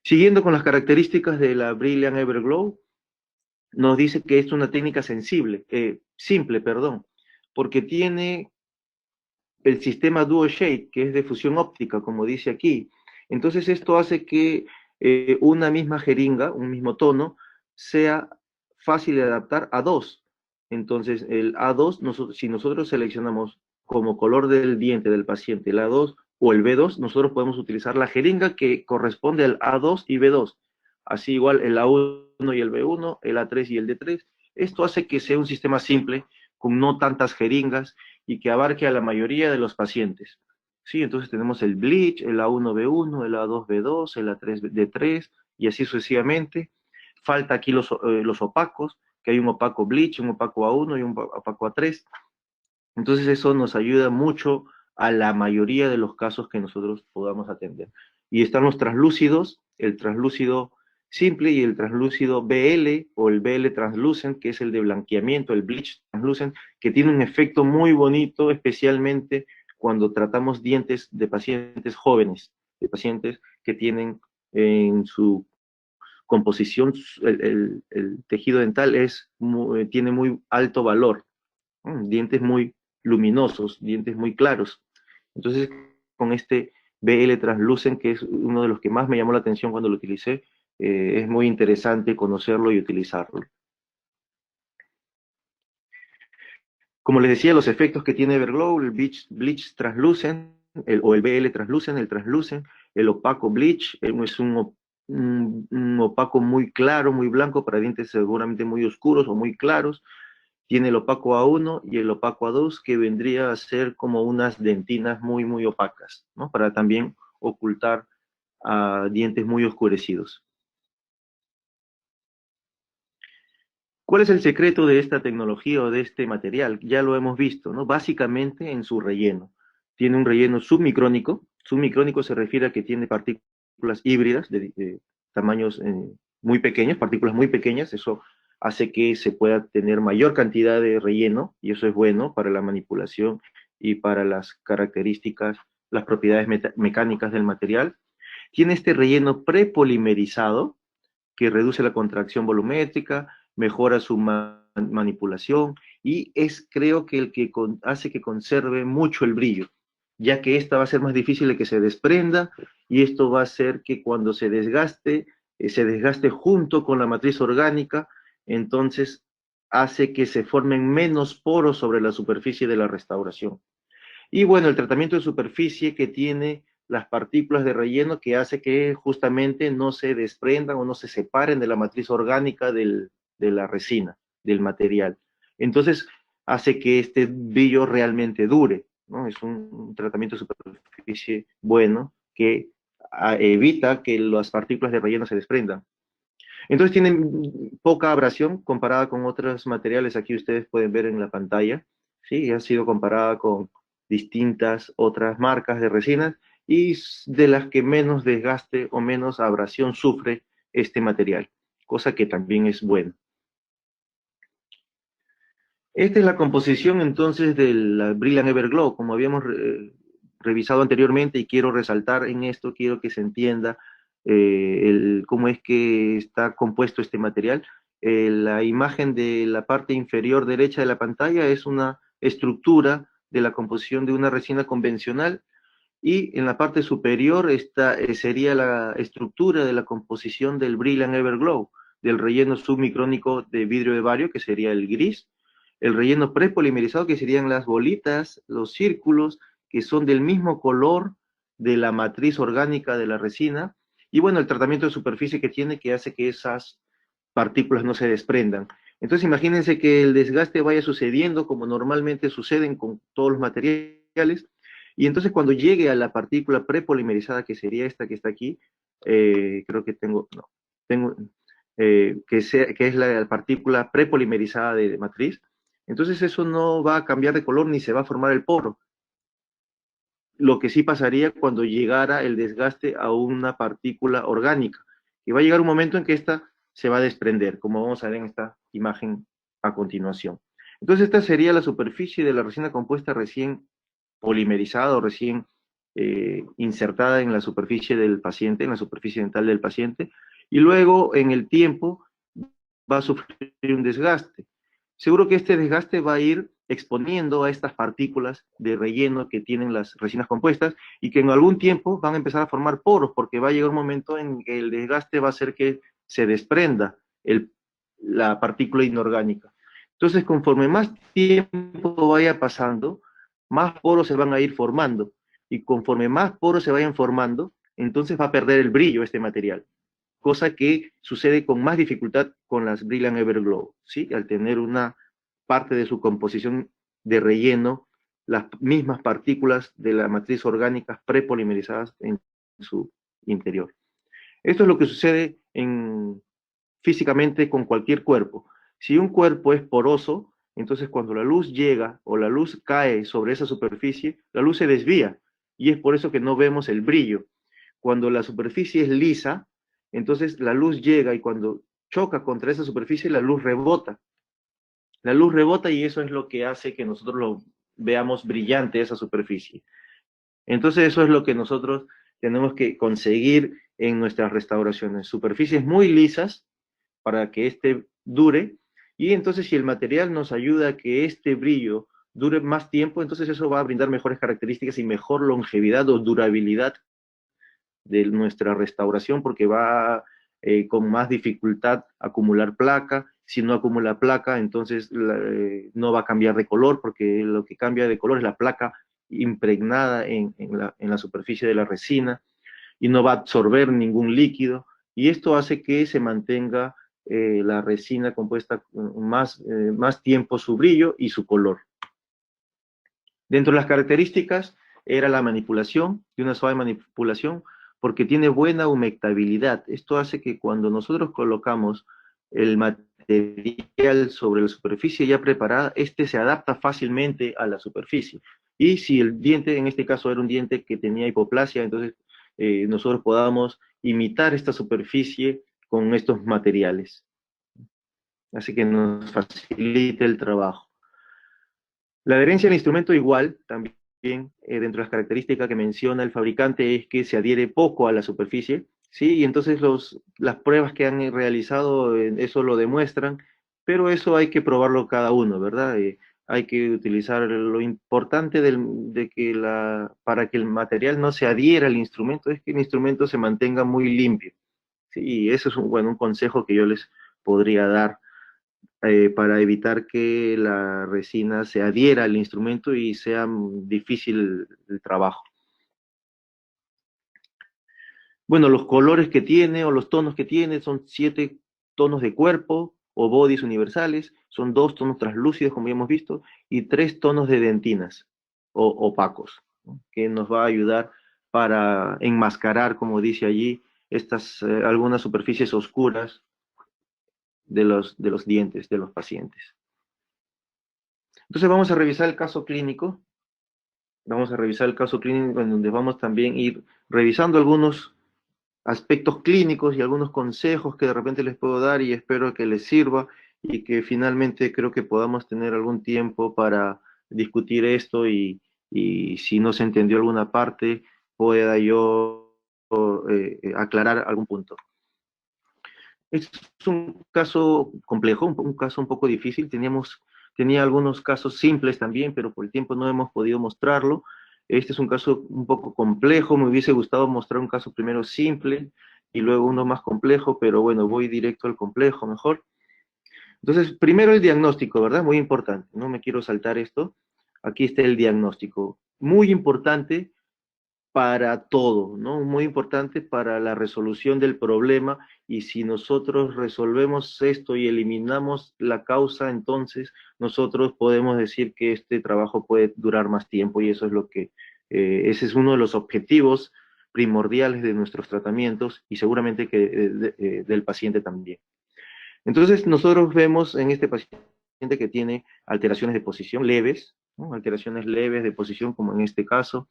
Siguiendo con las características de la Brilliant Everglow, nos dice que es una técnica simple, porque tiene el sistema Duo Shade, que es de fusión óptica, como dice aquí. Entonces esto hace que una misma jeringa, un mismo tono, sea fácil de adaptar a dos. Entonces el A2, si nosotros seleccionamos como color del diente del paciente el A2 o el B2, nosotros podemos utilizar la jeringa que corresponde al A2 y B2. Así igual el A1 y el B1, el A3 y el D3. Esto hace que sea un sistema simple, con no tantas jeringas, y que abarque a la mayoría de los pacientes. ¿Sí? Entonces tenemos el bleach, el A1B1, el A2B2, el A3D3, y así sucesivamente. Falta aquí los opacos, que hay un opaco bleach, un opaco A1 y un opaco A3. Entonces eso nos ayuda mucho a la mayoría de los casos que nosotros podamos atender. Y están los translúcidos, el translúcido simple y el translúcido BL o el BL translucent, que es el de blanqueamiento, el bleach translucent, que tiene un efecto muy bonito, especialmente cuando tratamos dientes de pacientes jóvenes, de pacientes que tienen en su composición, el tejido dental tiene muy alto valor, dientes muy luminosos, dientes muy claros. Entonces, con este BL Translucent, que es uno de los que más me llamó la atención cuando lo utilicé, es muy interesante conocerlo y utilizarlo. Como les decía, los efectos que tiene Everglow, el Bleach Translucent, o el BL Translucent, el Translucent, el opaco Bleach, es un opaco muy claro, muy blanco, para dientes seguramente muy oscuros o muy claros. Tiene el opaco A1 y el opaco A2, que vendría a ser como unas dentinas muy, muy opacas, ¿no? Para también ocultar dientes muy oscurecidos. ¿Cuál es el secreto de esta tecnología o de este material? Ya lo hemos visto, ¿no? Básicamente en su relleno. Tiene un relleno submicrónico. Submicrónico se refiere a que tiene partículas híbridas de tamaños muy pequeños, partículas muy pequeñas. Eso hace que se pueda tener mayor cantidad de relleno, y eso es bueno para la manipulación y para las características, las propiedades mecánicas del material. Tiene este relleno prepolimerizado, que reduce la contracción volumétrica, mejora su manipulación, y es, creo que, el que hace que conserve mucho el brillo, ya que esta va a ser más difícil de que se desprenda, y esto va a hacer que cuando se desgaste junto con la matriz orgánica. Entonces hace que se formen menos poros sobre la superficie de la restauración. Y bueno, el tratamiento de superficie que tiene las partículas de relleno, que hace que justamente no se desprendan o no se separen de la matriz orgánica de la resina, del material. Entonces hace que este brillo realmente dure, ¿no? Es un tratamiento de superficie bueno que evita que las partículas de relleno se desprendan. Entonces tienen poca abrasión comparada con otros materiales. Aquí ustedes pueden ver en la pantalla, ¿sí? Ha sido comparada con distintas otras marcas de resinas, y de las que menos desgaste o menos abrasión sufre este material, cosa que también es bueno. Esta es la composición entonces del Brilliant Everglow, como habíamos revisado anteriormente, y quiero resaltar en esto, quiero que se entienda cómo es que está compuesto este material. La imagen de la parte inferior derecha de la pantalla es una estructura de la composición de una resina convencional, y en la parte superior sería la estructura de la composición del Brilliant Everglow, del relleno submicrónico de vidrio de bario, que sería el gris, el relleno prepolimerizado, que serían las bolitas, los círculos, que son del mismo color de la matriz orgánica de la resina, y bueno, el tratamiento de superficie que tiene, que hace que esas partículas no se desprendan. Entonces imagínense que el desgaste vaya sucediendo como normalmente suceden con todos los materiales, y entonces cuando llegue a la partícula prepolimerizada, que sería esta que está aquí, creo que que es la partícula prepolimerizada de matriz, entonces eso no va a cambiar de color ni se va a formar el poro. Lo que sí pasaría cuando llegara el desgaste a una partícula orgánica, y va a llegar un momento en que esta se va a desprender, como vamos a ver en esta imagen a continuación. Entonces esta sería la superficie de la resina compuesta recién polimerizada o recién insertada en la superficie del paciente, en la superficie dental del paciente, y luego en el tiempo va a sufrir un desgaste. Seguro que este desgaste va a ir exponiendo a estas partículas de relleno que tienen las resinas compuestas, y que en algún tiempo van a empezar a formar poros, porque va a llegar un momento en que el desgaste va a hacer que se desprenda la partícula inorgánica. Entonces, conforme más tiempo vaya pasando, más poros se van a ir formando, y conforme más poros se vayan formando, entonces va a perder el brillo este material, cosa que sucede con más dificultad con las Brilliant Everglow, ¿sí? Al tener una parte de su composición de relleno, las mismas partículas de la matriz orgánica prepolimerizadas en su interior. Esto es lo que sucede físicamente con cualquier cuerpo. Si un cuerpo es poroso, entonces cuando la luz llega o la luz cae sobre esa superficie, la luz se desvía, y es por eso que no vemos el brillo. Cuando la superficie es lisa, entonces la luz llega, y cuando choca contra esa superficie, la luz rebota. La luz rebota, y eso es lo que hace que nosotros lo veamos brillante, esa superficie. Entonces eso es lo que nosotros tenemos que conseguir en nuestras restauraciones. Superficies muy lisas para que este dure, y entonces si el material nos ayuda a que este brillo dure más tiempo, entonces eso va a brindar mejores características y mejor longevidad o durabilidad de nuestra restauración, porque va con más dificultad acumular placa. Si no acumula placa, entonces no va a cambiar de color, porque lo que cambia de color es la placa impregnada en la superficie de la resina, y no va a absorber ningún líquido, y esto hace que se mantenga la resina compuesta más tiempo su brillo y su color. Dentro de las características era la manipulación, de una suave manipulación, porque tiene buena humectabilidad. Esto hace que cuando nosotros colocamos el material sobre la superficie ya preparada, este se adapta fácilmente a la superficie. Y si el diente, en este caso era un diente que tenía hipoplasia, entonces nosotros podamos imitar esta superficie con estos materiales. Así que nos facilita el trabajo. La adherencia al instrumento igual, también dentro de las características que menciona el fabricante es que se adhiere poco a la superficie, ¿sí? Y entonces las pruebas que han realizado eso lo demuestran, pero eso hay que probarlo cada uno, ¿verdad? Hay que utilizar lo importante para que el material no se adhiera al instrumento, es que el instrumento se mantenga muy limpio, ¿sí? Y eso es un consejo que yo les podría dar para evitar que la resina se adhiera al instrumento y sea difícil el trabajo. Bueno, los colores que tiene o los tonos que tiene son 7 tonos de cuerpo o bodies universales, son 2 tonos translúcidos, como ya hemos visto, y 3 tonos de dentinas o opacos, ¿no? Que nos va a ayudar para enmascarar, como dice allí, algunas superficies oscuras de los dientes de los pacientes. Entonces vamos a revisar el caso clínico. Vamos a revisar el caso clínico en donde vamos también a ir revisando algunos aspectos clínicos y algunos consejos que de repente les puedo dar y espero que les sirva y que finalmente creo que podamos tener algún tiempo para discutir esto y si no se entendió alguna parte pueda yo aclarar algún punto. Es un caso complejo, un caso un poco difícil. Tenía algunos casos simples también, pero por el tiempo no hemos podido mostrarlo. Este es un caso un poco complejo. Me hubiese gustado mostrar un caso primero simple y luego uno más complejo, pero bueno, voy directo al complejo mejor. Entonces, primero el diagnóstico, ¿verdad? Muy importante. No me quiero saltar esto. Aquí está el diagnóstico. Muy importante para todo, ¿no? Muy importante para la resolución del problema, y si nosotros resolvemos esto y eliminamos la causa, entonces nosotros podemos decir que este trabajo puede durar más tiempo, y eso es ese es uno de los objetivos primordiales de nuestros tratamientos, y seguramente que del paciente también. Entonces nosotros vemos en este paciente que tiene alteraciones de posición leves, ¿no? Alteraciones leves de posición, como en este caso.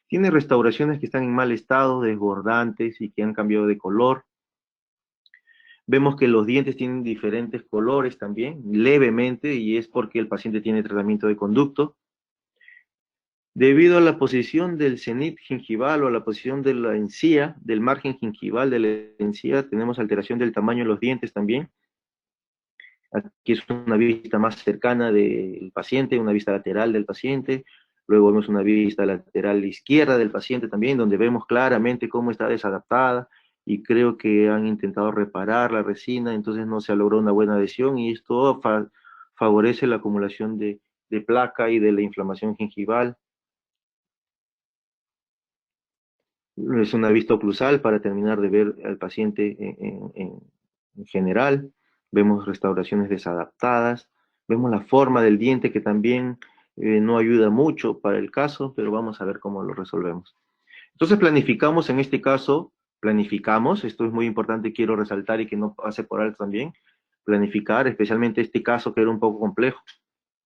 Tiene restauraciones que están en mal estado, desbordantes y que han cambiado de color. Vemos que los dientes tienen diferentes colores también, levemente, y es porque el paciente tiene tratamiento de conducto. Debido a la posición del cenit gingival o a la posición de la encía, del margen gingival de la encía, tenemos alteración del tamaño de los dientes también. Aquí es una vista más cercana del paciente, una vista lateral del paciente. Luego vemos una vista lateral izquierda del paciente también, donde vemos claramente cómo está desadaptada, y creo que han intentado reparar la resina, entonces no se ha logrado una buena adhesión, y esto favorece la acumulación de placa y de la inflamación gingival. Es una vista oclusal para terminar de ver al paciente en general. Vemos restauraciones desadaptadas. Vemos la forma del diente, que también no ayuda mucho para el caso, pero vamos a ver cómo lo resolvemos. Entonces planificamos, en este caso, esto es muy importante, quiero resaltar y que no pase por alto también, planificar, especialmente este caso que era un poco complejo.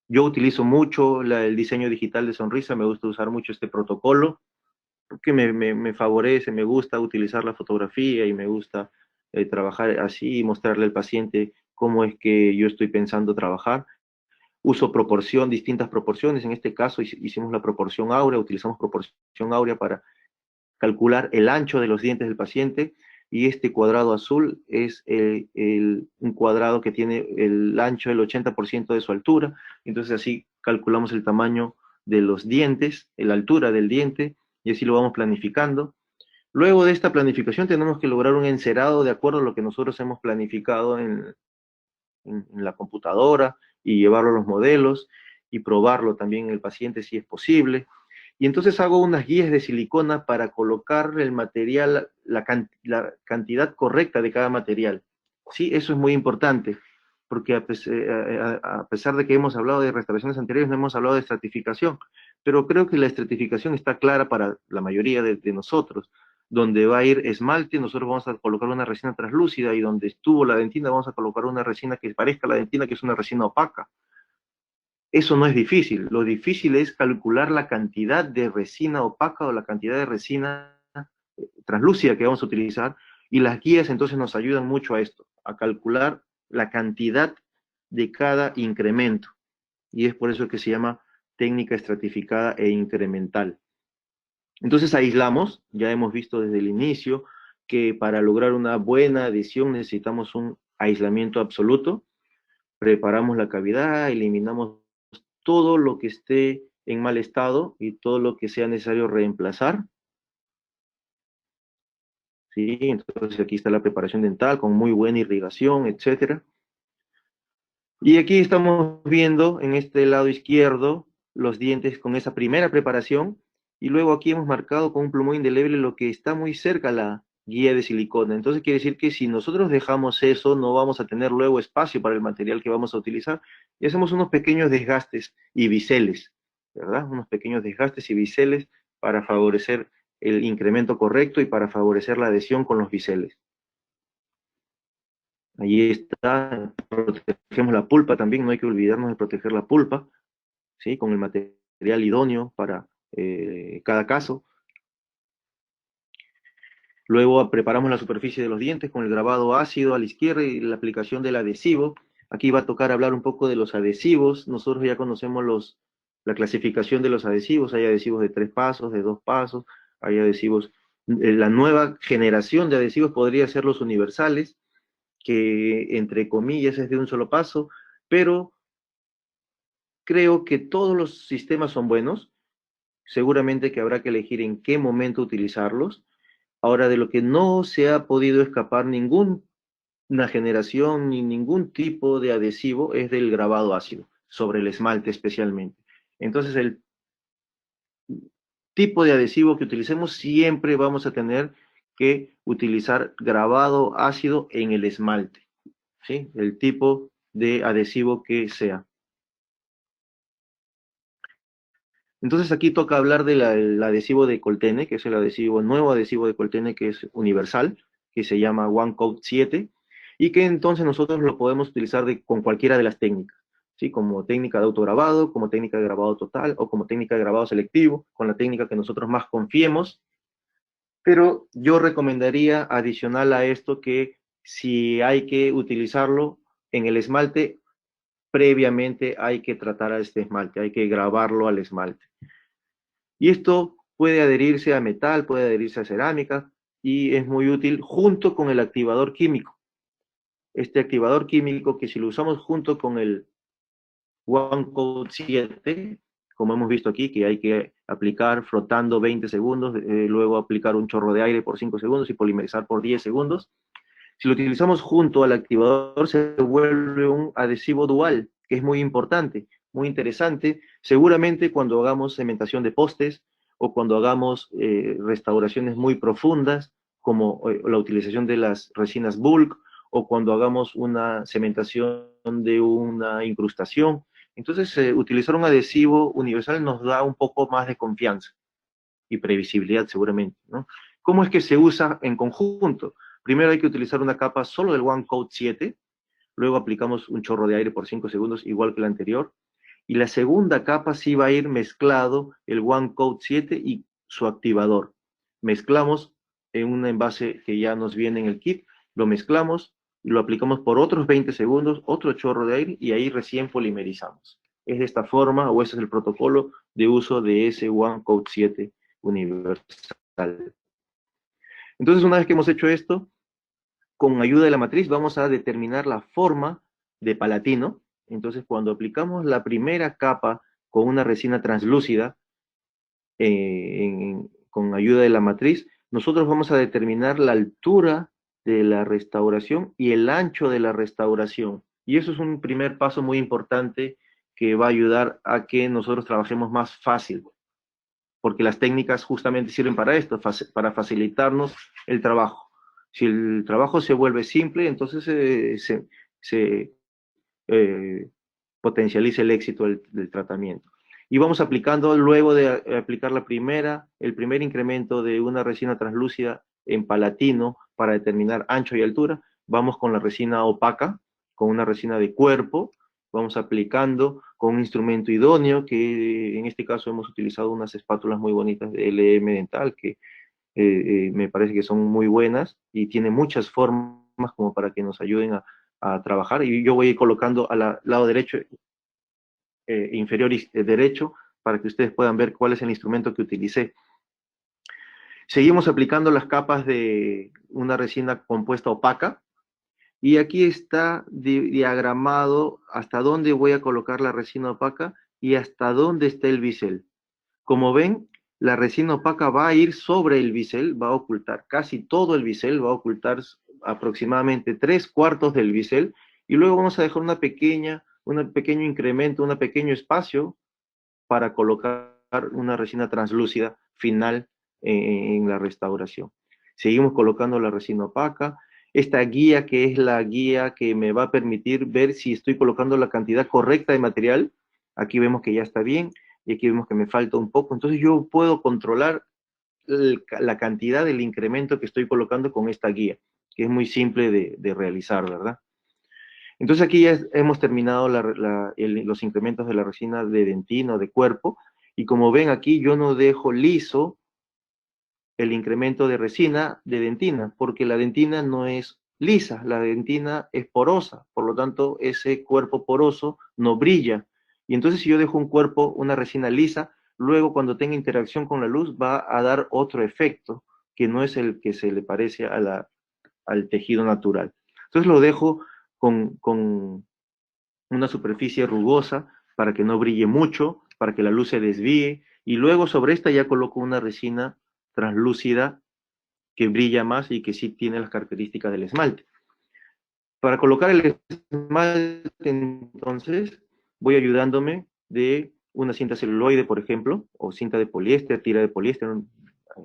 Yo utilizo mucho el diseño digital de sonrisa, me gusta usar mucho este protocolo, porque me favorece, me gusta utilizar la fotografía y me gusta trabajar así y mostrarle al paciente cómo es que yo estoy pensando trabajar. Uso distintas proporciones. En este caso hicimos la proporción áurea, utilizamos proporción áurea para calcular el ancho de los dientes del paciente. y este cuadrado azul es un cuadrado que tiene el ancho del 80% de su altura. Entonces así calculamos el tamaño de los dientes, la altura del diente, y así lo vamos planificando. Luego de esta planificación tenemos que lograr un encerado de acuerdo a lo que nosotros hemos planificado en la computadora, y llevarlo a los modelos y probarlo también en el paciente si es posible. Y entonces hago unas guías de silicona para colocar el material, la cantidad correcta de cada material. Sí, eso es muy importante, porque a pesar de que hemos hablado de restauraciones anteriores, no hemos hablado de estratificación, pero creo que la estratificación está clara para la mayoría de nosotros. Donde va a ir esmalte, nosotros vamos a colocar una resina translúcida, y donde estuvo la dentina vamos a colocar una resina que parezca la dentina, que es una resina opaca. Eso no es difícil, lo difícil es calcular la cantidad de resina opaca o la cantidad de resina translúcida que vamos a utilizar, y las guías entonces nos ayudan mucho a esto, a calcular la cantidad de cada incremento, y es por eso que se llama técnica estratificada e incremental. Entonces aislamos, ya hemos visto desde el inicio que para lograr una buena adhesión necesitamos un aislamiento absoluto. Preparamos la cavidad, eliminamos todo lo que esté en mal estado y todo lo que sea necesario reemplazar. ¿Sí? Entonces aquí está la preparación dental con muy buena irrigación, etc. Y aquí estamos viendo en este lado izquierdo los dientes con esa primera preparación, y luego aquí hemos marcado con un plumón indeleble lo que está muy cerca a la guía de silicona. Entonces quiere decir que si nosotros dejamos eso, no vamos a tener luego espacio para el material que vamos a utilizar, y hacemos unos pequeños desgastes y biseles, ¿verdad? Unos pequeños desgastes y biseles para favorecer el incremento correcto y para favorecer la adhesión con los biseles. Ahí está, protegemos la pulpa también, no hay que olvidarnos de proteger la pulpa, ¿sí? Con el material idóneo para cada caso. Luego preparamos la superficie de los dientes con el grabado ácido a la izquierda y la aplicación del adhesivo. Aquí va a tocar hablar un poco de los adhesivos. Nosotros ya conocemos la clasificación de los adhesivos. Hay adhesivos de 3 pasos, de 2 pasos, hay adhesivos. La nueva generación de adhesivos podría ser los universales, que entre comillas es de un solo paso, pero creo que todos los sistemas son buenos. Seguramente que habrá que elegir en qué momento utilizarlos. Ahora, de lo que no se ha podido escapar ninguna generación ni ningún tipo de adhesivo es del grabado ácido, sobre el esmalte especialmente. Entonces, el tipo de adhesivo que utilicemos, siempre vamos a tener que utilizar grabado ácido en el esmalte, ¿sí? El tipo de adhesivo que sea. Entonces aquí toca hablar del adhesivo de Coltene, que es el nuevo adhesivo de Coltene, que es universal, que se llama One Coat 7, y que entonces nosotros lo podemos utilizar con cualquiera de las técnicas, ¿sí? Como técnica de autograbado, como técnica de grabado total, o como técnica de grabado selectivo, con la técnica que nosotros más confiemos. Pero yo recomendaría, adicional a esto, que si hay que utilizarlo en el esmalte, previamente hay que tratar a este esmalte, hay que grabarlo al esmalte. Y esto puede adherirse a metal, puede adherirse a cerámica, y es muy útil junto con el activador químico. Este activador químico, que si lo usamos junto con el One Coat 7, como hemos visto aquí, que hay que aplicar frotando 20 segundos, luego aplicar un chorro de aire por 5 segundos y polimerizar por 10 segundos. Si lo utilizamos junto al activador, se vuelve un adhesivo dual, que es muy importante, muy interesante. Seguramente cuando hagamos cementación de postes, o cuando hagamos restauraciones muy profundas, como la utilización de las resinas bulk, o cuando hagamos una cementación de una incrustación. Entonces, utilizar un adhesivo universal nos da un poco más de confianza y previsibilidad seguramente, ¿no? ¿Cómo es que se usa en conjunto? Primero hay que utilizar una capa solo del One Coat 7, luego aplicamos un chorro de aire por 5 segundos, igual que la anterior, y la segunda capa sí va a ir mezclado el One Coat 7 y su activador. Mezclamos en un envase que ya nos viene en el kit, lo mezclamos, lo aplicamos por otros 20 segundos, otro chorro de aire, y ahí recién polimerizamos. Es de esta forma, o ese es el protocolo de uso de ese One Coat 7 universal. Entonces, una vez que hemos hecho esto, con ayuda de la matriz vamos a determinar la forma de palatino. Entonces, cuando aplicamos la primera capa con una resina translúcida, con ayuda de la matriz, nosotros vamos a determinar la altura de la restauración y el ancho de la restauración. Y eso es un primer paso muy importante que va a ayudar a que nosotros trabajemos más fácil, porque las técnicas justamente sirven para esto, para facilitarnos el trabajo. Si el trabajo se vuelve simple, entonces se potencializa el éxito del tratamiento. Y vamos aplicando, luego de aplicar el primer incremento de una resina translúcida en palatino para determinar ancho y altura, vamos con la resina opaca, con una resina de cuerpo, vamos aplicando con un instrumento idóneo, que en este caso hemos utilizado unas espátulas muy bonitas de LM Dental, que me parece que son muy buenas y tiene muchas formas como para que nos ayuden a trabajar. Y yo voy a ir colocando al lado derecho, inferior y derecho, para que ustedes puedan ver cuál es el instrumento que utilicé. Seguimos aplicando las capas de una resina compuesta opaca, y aquí está diagramado hasta dónde voy a colocar la resina opaca y hasta dónde está el bisel. Como ven, la resina opaca va a ir sobre el bisel, va a ocultar casi todo el bisel, va a ocultar aproximadamente 3/4 del bisel, y luego vamos a dejar un pequeño incremento, un pequeño espacio para colocar una resina translúcida final en la restauración. Seguimos colocando la resina opaca. Esta guía, que es la guía que me va a permitir ver si estoy colocando la cantidad correcta de material. Aquí vemos que ya está bien, y aquí vemos que me falta un poco. Entonces yo puedo controlar la cantidad del incremento que estoy colocando con esta guía, que es muy simple de realizar, ¿verdad? Entonces aquí ya hemos terminado los incrementos de la resina de dentina o de cuerpo, y como ven aquí yo no dejo liso el incremento de resina de dentina, porque la dentina no es lisa, la dentina es porosa, por lo tanto ese cuerpo poroso no brilla. Y entonces si yo dejo una resina lisa, luego cuando tenga interacción con la luz va a dar otro efecto, que no es el que se le parece al tejido natural. Entonces lo dejo con una superficie rugosa para que no brille mucho, para que la luz se desvíe, y luego sobre esta ya coloco una resina translúcida que brilla más y que sí tiene las características del esmalte. Para colocar el esmalte, entonces, voy ayudándome de una cinta celuloide, por ejemplo, o cinta de poliéster, tira de poliéster,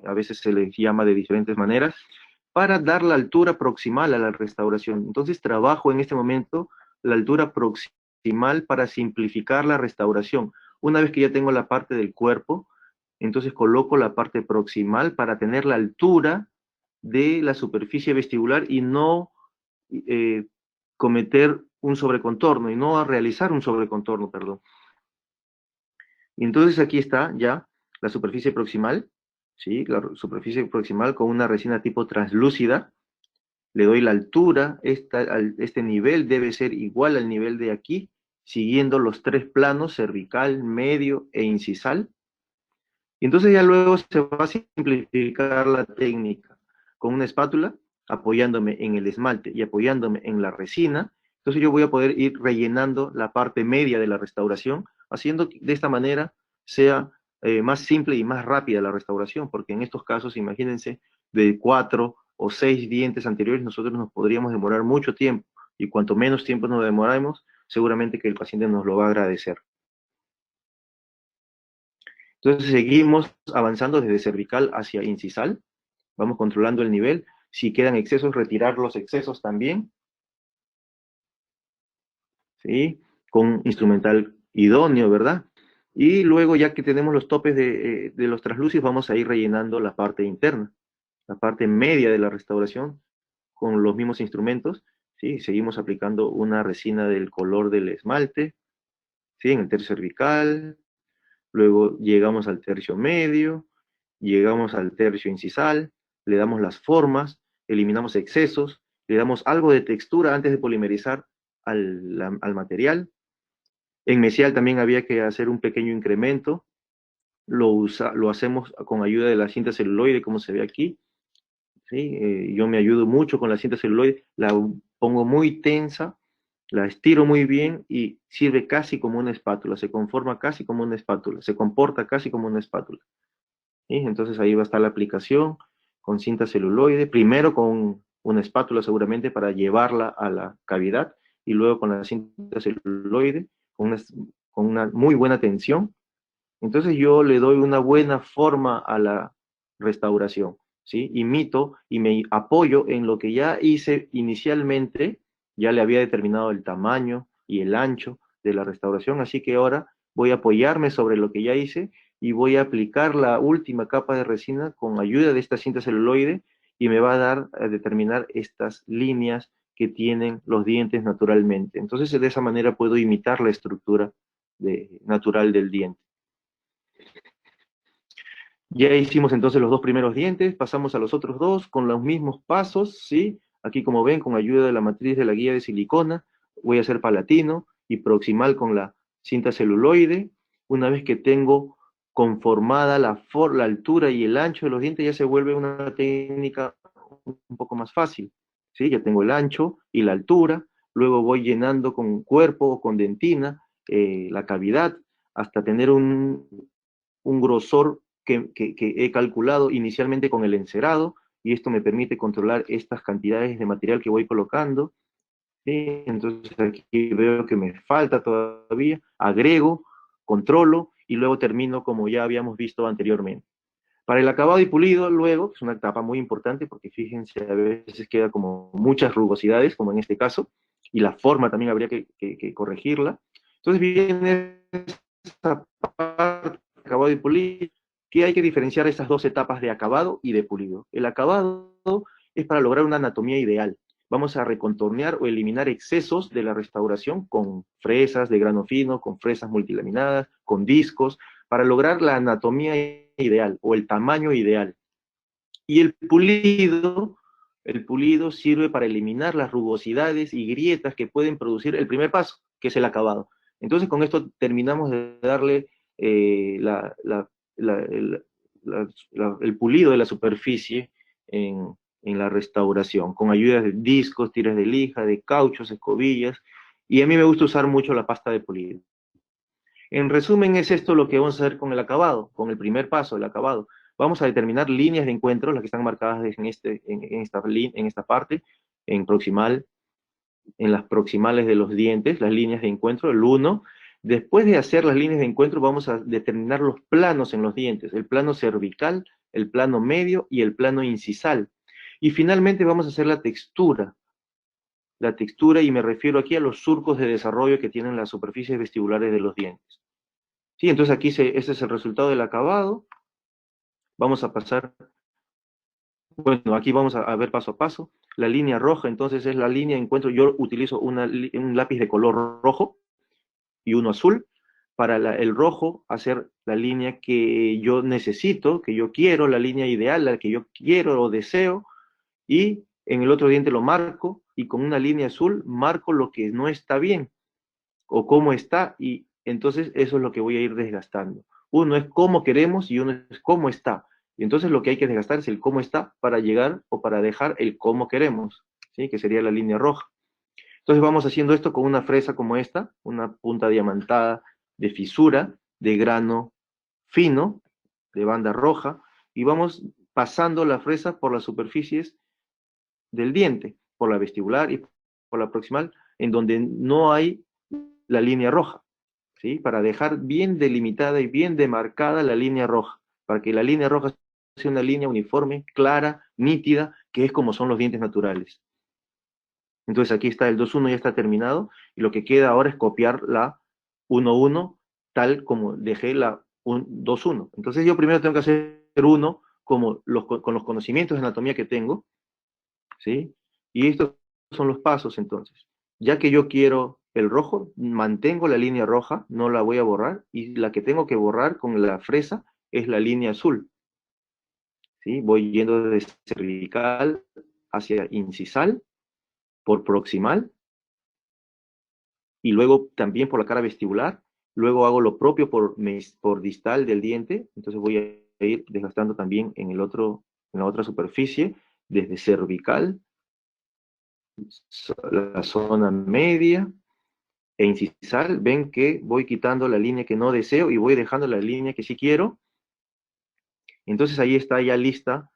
a veces se les llama de diferentes maneras, para dar la altura proximal a la restauración. Entonces trabajo en este momento la altura proximal para simplificar la restauración. Una vez que ya tengo la parte del cuerpo, entonces coloco la parte proximal para tener la altura de la superficie vestibular y no cometer un sobrecontorno, y no realizar un sobrecontorno, perdón. Y entonces aquí está ya la superficie proximal, ¿sí? La superficie proximal con una resina tipo translúcida. Le doy la altura, este nivel debe ser igual al nivel de aquí, siguiendo los 3 planos, cervical, medio e incisal. Y entonces ya luego se va a simplificar la técnica con una espátula, apoyándome en el esmalte y apoyándome en la resina. Entonces yo voy a poder ir rellenando la parte media de la restauración, haciendo que de esta manera sea más simple y más rápida la restauración, porque en estos casos, imagínense, de 4 o 6 dientes anteriores, nosotros nos podríamos demorar mucho tiempo, y cuanto menos tiempo nos demoramos, seguramente que el paciente nos lo va a agradecer. Entonces seguimos avanzando desde cervical hacia incisal, vamos controlando el nivel. Si quedan excesos, retirar los excesos también, ¿sí? Con instrumental idóneo, ¿verdad? Y luego, ya que tenemos los topes de los translúcidos, vamos a ir rellenando la parte interna, la parte media de la restauración, con los mismos instrumentos, ¿sí? Seguimos aplicando una resina del color del esmalte, ¿sí? En el tercio cervical, luego llegamos al tercio medio, llegamos al tercio incisal, le damos las formas, eliminamos excesos, le damos algo de textura antes de polimerizar al material. En mesial también había que hacer un pequeño incremento, lo hacemos con ayuda de la cinta celuloide, como se ve aquí, ¿sí? Yo me ayudo mucho con la cinta celuloide, la pongo muy tensa, la estiro muy bien y sirve casi como una espátula, se conforma casi como una espátula, se comporta casi como una espátula. ¿Sí? Entonces ahí va a estar la aplicación con cinta celuloide, primero con una espátula seguramente para llevarla a la cavidad y luego con la cinta celuloide, con una muy buena tensión. Entonces yo le doy una buena forma a la restauración, ¿sí? Imito y me apoyo en lo que ya hice inicialmente, ya le había determinado el tamaño y el ancho de la restauración, así que ahora voy a apoyarme sobre lo que ya hice y voy a aplicar la última capa de resina con ayuda de esta cinta celuloide y me va a dar a determinar estas líneas que tienen los dientes naturalmente. Entonces de esa manera puedo imitar la estructura natural del diente. Ya hicimos entonces los dos primeros dientes, pasamos a los otros dos con los mismos pasos, ¿sí? Aquí como ven, con ayuda de la matriz de la guía de silicona, voy a hacer palatino y proximal con la cinta celuloide. Una vez que tengo conformada la altura y el ancho de los dientes, ya se vuelve una técnica un poco más fácil, ¿sí? Ya tengo el ancho y la altura, luego voy llenando con cuerpo o con dentina la cavidad hasta tener un grosor que he calculado inicialmente con el encerado, y esto me permite controlar estas cantidades de material que voy colocando. ¿Sí? Entonces aquí veo que me falta todavía, agrego, controlo, y luego termino como ya habíamos visto anteriormente. Para el acabado y pulido, luego, que es una etapa muy importante, porque fíjense, a veces queda como muchas rugosidades, como en este caso, y la forma también habría que corregirla. Entonces viene esta parte de acabado y pulido, que hay que diferenciar estas dos etapas de acabado y de pulido. El acabado es para lograr una anatomía ideal. Vamos a recontornear o eliminar excesos de la restauración con fresas de grano fino, con fresas multilaminadas, con discos, para lograr la anatomía ideal o el tamaño ideal. Y el pulido sirve para eliminar las rugosidades y grietas que pueden producir el primer paso, que es el acabado. Entonces con esto terminamos de darle el pulido de la superficie en la restauración, con ayuda de discos, tiras de lija, de cauchos, escobillas, y a mí me gusta usar mucho la pasta de pulido. En resumen, es esto lo que vamos a hacer con el acabado, con el primer paso, el acabado. Vamos a determinar líneas de encuentro, las que están marcadas en esta parte, en proximal, en las proximales de los dientes, las líneas de encuentro, el 1. Después de hacer las líneas de encuentro, vamos a determinar los planos en los dientes, el plano cervical, el plano medio y el plano incisal. Y finalmente vamos a hacer la textura, y me refiero aquí a los surcos de desarrollo que tienen las superficies vestibulares de los dientes. Sí, entonces aquí ese es el resultado del acabado. Vamos a pasar, bueno, aquí vamos a ver paso a paso. La línea roja, entonces es la línea de encuentro. Yo utilizo un lápiz de color rojo y uno azul. Para el rojo, hacer la línea que yo necesito, que yo quiero, la línea ideal, la que yo quiero o deseo. Y en el otro diente lo marco, y con una línea azul marco lo que no está bien, o cómo está, y entonces eso es lo que voy a ir desgastando. Uno es cómo queremos y uno es cómo está. Y entonces lo que hay que desgastar es el cómo está para llegar o para dejar el cómo queremos, ¿sí? Que sería la línea roja. Entonces vamos haciendo esto con una fresa como esta, una punta diamantada de fisura, de grano fino, de banda roja, y vamos pasando la fresa por las superficies del diente, por la vestibular y por la proximal, en donde no hay la línea roja, ¿sí? Para dejar bien delimitada y bien demarcada la línea roja, para que la línea roja sea una línea uniforme, clara, nítida, que es como son los dientes naturales. Entonces aquí está el 2-1, ya está terminado, y lo que queda ahora es copiar la 1-1, tal como dejé la 2-1. Entonces yo primero tengo que hacer 1 con los conocimientos de anatomía que tengo, ¿sí? Y estos son los pasos entonces. Ya que yo quiero el rojo, mantengo la línea roja, no la voy a borrar, y la que tengo que borrar con la fresa es la línea azul, ¿sí? Voy yendo desde cervical hacia incisal, por proximal, y luego también por la cara vestibular, luego hago lo propio por distal del diente, entonces voy a ir desgastando también en la otra superficie, desde cervical, la zona media e incisal. Ven que voy quitando la línea que no deseo y voy dejando la línea que sí quiero. Entonces ahí está ya lista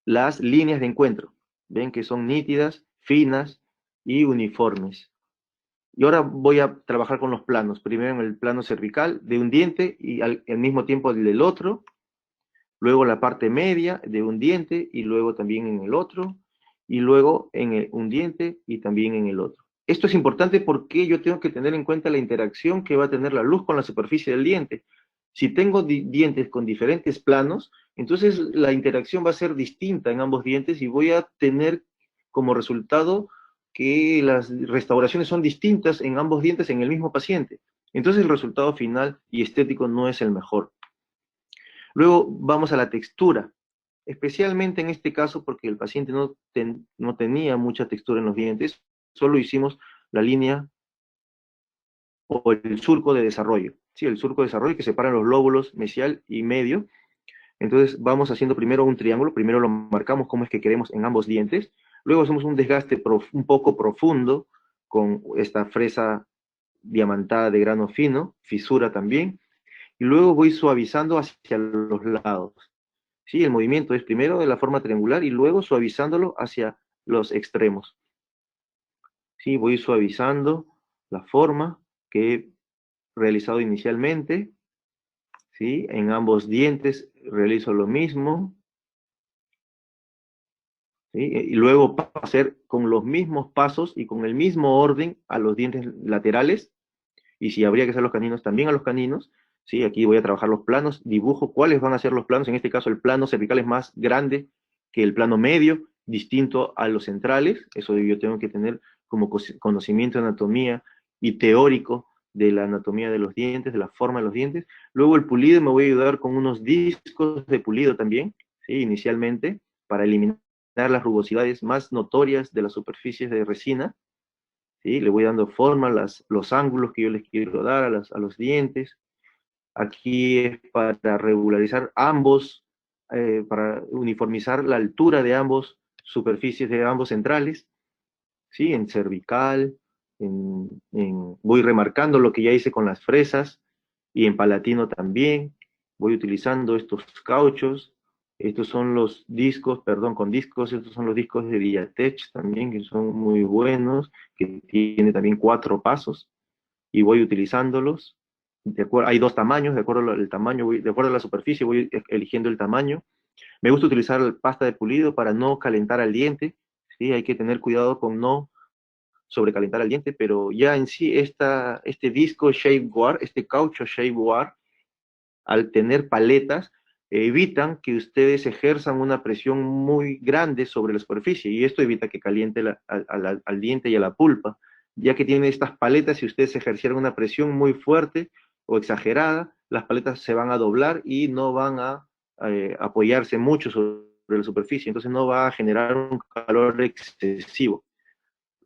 las líneas de encuentro. Ven que son nítidas, finas y uniformes. Y ahora voy a trabajar con los planos. Primero en el plano cervical de un diente y al mismo tiempo el del otro. Luego la parte media de un diente y luego también en el otro. Y luego en un diente y también en el otro. Esto es importante porque yo tengo que tener en cuenta la interacción que va a tener la luz con la superficie del diente. Si tengo dientes con diferentes planos, entonces la interacción va a ser distinta en ambos dientes y voy a tener como resultado que las restauraciones son distintas en ambos dientes en el mismo paciente. Entonces el resultado final y estético no es el mejor. Luego vamos a la textura, especialmente en este caso porque el paciente no tenía mucha textura en los dientes, solo hicimos la línea o el surco de desarrollo, ¿sí? El surco de desarrollo que separa los lóbulos mesial y medio. Entonces vamos haciendo primero un triángulo, primero lo marcamos como es que queremos en ambos dientes, luego hacemos un desgaste un poco profundo con esta fresa diamantada de grano fino, fisura también, y luego voy suavizando hacia los lados. ¿Sí? El movimiento es primero de la forma triangular y luego suavizándolo hacia los extremos. ¿Sí? Voy suavizando la forma que he realizado inicialmente. ¿Sí? En ambos dientes realizo lo mismo. ¿Sí? Y luego hacer con los mismos pasos y con el mismo orden a los dientes laterales. Y si habría que hacer los caninos, también a los caninos. ¿Sí? Aquí voy a trabajar los planos, dibujo cuáles van a ser los planos. En este caso el plano cervical es más grande que el plano medio, distinto a los centrales. Eso yo tengo que tener como conocimiento de anatomía y teórico de la anatomía de los dientes, de la forma de los dientes. Luego el pulido me voy a ayudar con unos discos de pulido también, ¿sí? Inicialmente, para eliminar las rugosidades más notorias de las superficies de resina. ¿Sí? Le voy dando forma a los ángulos que yo les quiero dar a los dientes. Aquí es para regularizar ambos, para uniformizar la altura de ambos superficies, de ambos centrales, ¿sí? En cervical, voy remarcando lo que ya hice con las fresas, y en palatino también. Voy utilizando estos cauchos. Estos son los discos, perdón, con discos, estos son los discos de Villatech también, que son muy buenos, que tiene también 4 pasos, y voy utilizándolos. Hay 2 tamaños, de acuerdo al tamaño, de acuerdo a la superficie, voy eligiendo el tamaño. Me gusta utilizar pasta de pulido para no calentar al diente, ¿sí? Hay que tener cuidado con no sobrecalentar al diente, pero ya en sí este disco Shape Guard, este caucho Shape Guard, al tener paletas, evitan que ustedes ejerzan una presión muy grande sobre la superficie, y esto evita que caliente al diente y a la pulpa, ya que tiene estas paletas. Si ustedes ejercieran una presión muy fuerte o exagerada, las paletas se van a doblar y no van a apoyarse mucho sobre la superficie, entonces no va a generar un calor excesivo.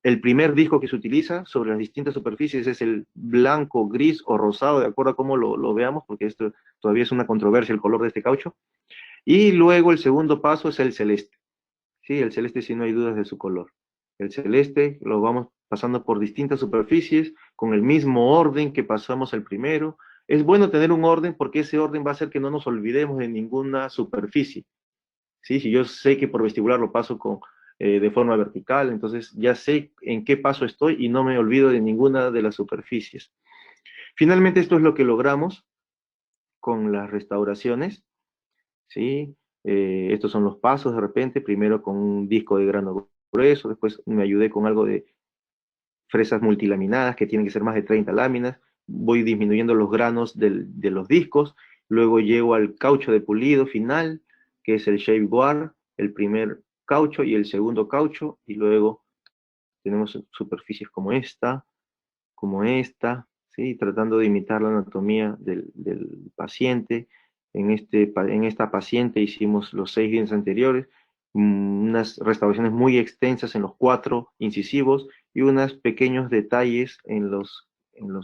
El primer disco que se utiliza sobre las distintas superficies es el blanco, gris o rosado, de acuerdo a cómo lo veamos, porque esto todavía es una controversia el color de este caucho. Y luego el segundo paso es el celeste. Sí, el celeste sí no hay dudas de su color. El celeste lo vamos pasando por distintas superficies con el mismo orden que pasamos el primero. Es bueno tener un orden porque ese orden va a hacer que no nos olvidemos de ninguna superficie. ¿Sí? Si yo sé que por vestibular lo paso de forma vertical, entonces ya sé en qué paso estoy y no me olvido de ninguna de las superficies. Finalmente, esto es lo que logramos con las restauraciones, ¿sí? Estos son los pasos de repente, primero con un disco de grano grueso, después me ayudé con algo de fresas multilaminadas que tienen que ser más de 30 láminas, voy disminuyendo los granos de los discos, luego llego al caucho de pulido final, que es el Shape Guard, el primer caucho y el segundo caucho, y luego tenemos superficies como esta, ¿sí? Tratando de imitar la anatomía del paciente. En esta paciente hicimos los 6 dientes anteriores, unas restauraciones muy extensas en los 4 incisivos y unos pequeños detalles en los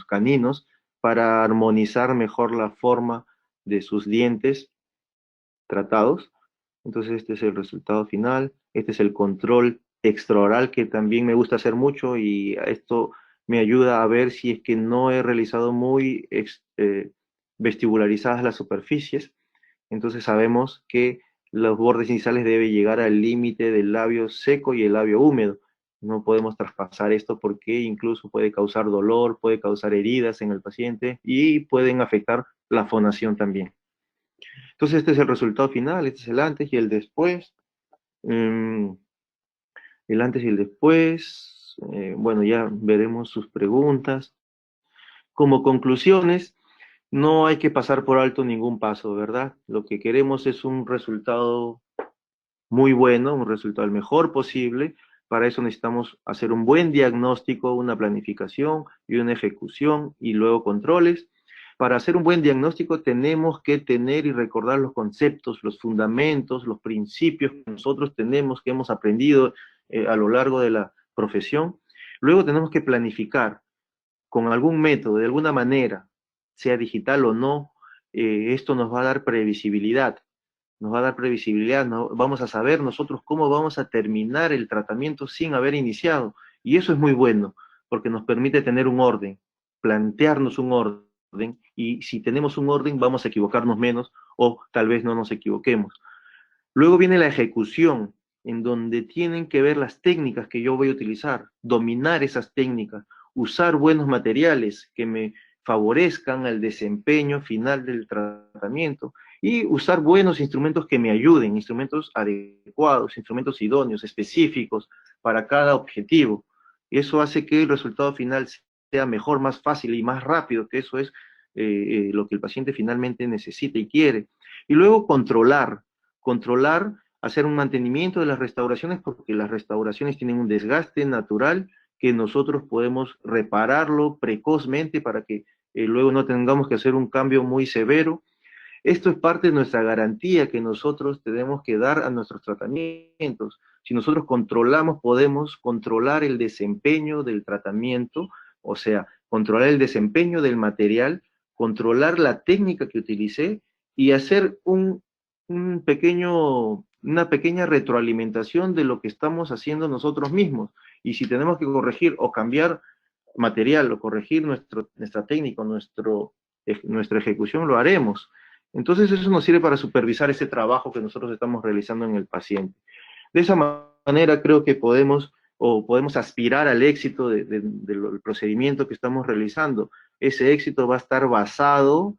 caninos para armonizar mejor la forma de sus dientes tratados. Entonces este es el resultado final. Este es el control extraoral que también me gusta hacer mucho y esto me ayuda a ver si es que no he realizado muy vestibularizadas las superficies. Entonces sabemos que los bordes iniciales deben llegar al límite del labio seco y el labio húmedo. No podemos traspasar esto porque incluso puede causar dolor, puede causar heridas en el paciente y pueden afectar la fonación también. Entonces este es el resultado final, este es el antes y el después. El antes y el después. Bueno, ya veremos sus preguntas. Como conclusiones, no hay que pasar por alto ningún paso, ¿verdad? Lo que queremos es un resultado muy bueno, un resultado el mejor posible. Para eso necesitamos hacer un buen diagnóstico, una planificación y una ejecución y luego controles. Para hacer un buen diagnóstico tenemos que tener y recordar los conceptos, los fundamentos, los principios que nosotros tenemos, que hemos aprendido a lo largo de la profesión. Luego tenemos que planificar con algún método, de alguna manera, sea digital o no, esto nos va a dar previsibilidad. Nos va a dar previsibilidad, ¿no? Vamos a saber nosotros cómo vamos a terminar el tratamiento sin haber iniciado. Y eso es muy bueno, porque nos permite tener un orden, plantearnos un orden, y si tenemos un orden vamos a equivocarnos menos o tal vez no nos equivoquemos. Luego viene la ejecución, en donde tienen que ver las técnicas que yo voy a utilizar, dominar esas técnicas, usar buenos materiales que me favorezcan al desempeño final del tratamiento y usar buenos instrumentos que me ayuden, instrumentos adecuados, instrumentos idóneos, específicos para cada objetivo. Eso hace que el resultado final sea mejor, más fácil y más rápido, que eso es lo que el paciente finalmente necesita y quiere. Y luego controlar, hacer un mantenimiento de las restauraciones, porque las restauraciones tienen un desgaste natural que nosotros podemos repararlo precozmente para que luego no tengamos que hacer un cambio muy severo. Esto es parte de nuestra garantía que nosotros tenemos que dar a nuestros tratamientos. Si nosotros controlamos, podemos controlar el desempeño del tratamiento, o sea, controlar el desempeño del material, controlar la técnica que utilicé y hacer una pequeña retroalimentación de lo que estamos haciendo nosotros mismos. Y si tenemos que corregir o cambiar material o corregir nuestra técnica, nuestra ejecución, lo haremos. Entonces eso nos sirve para supervisar ese trabajo que nosotros estamos realizando en el paciente. De esa manera creo que podemos aspirar al éxito del procedimiento que estamos realizando. Ese éxito va a estar basado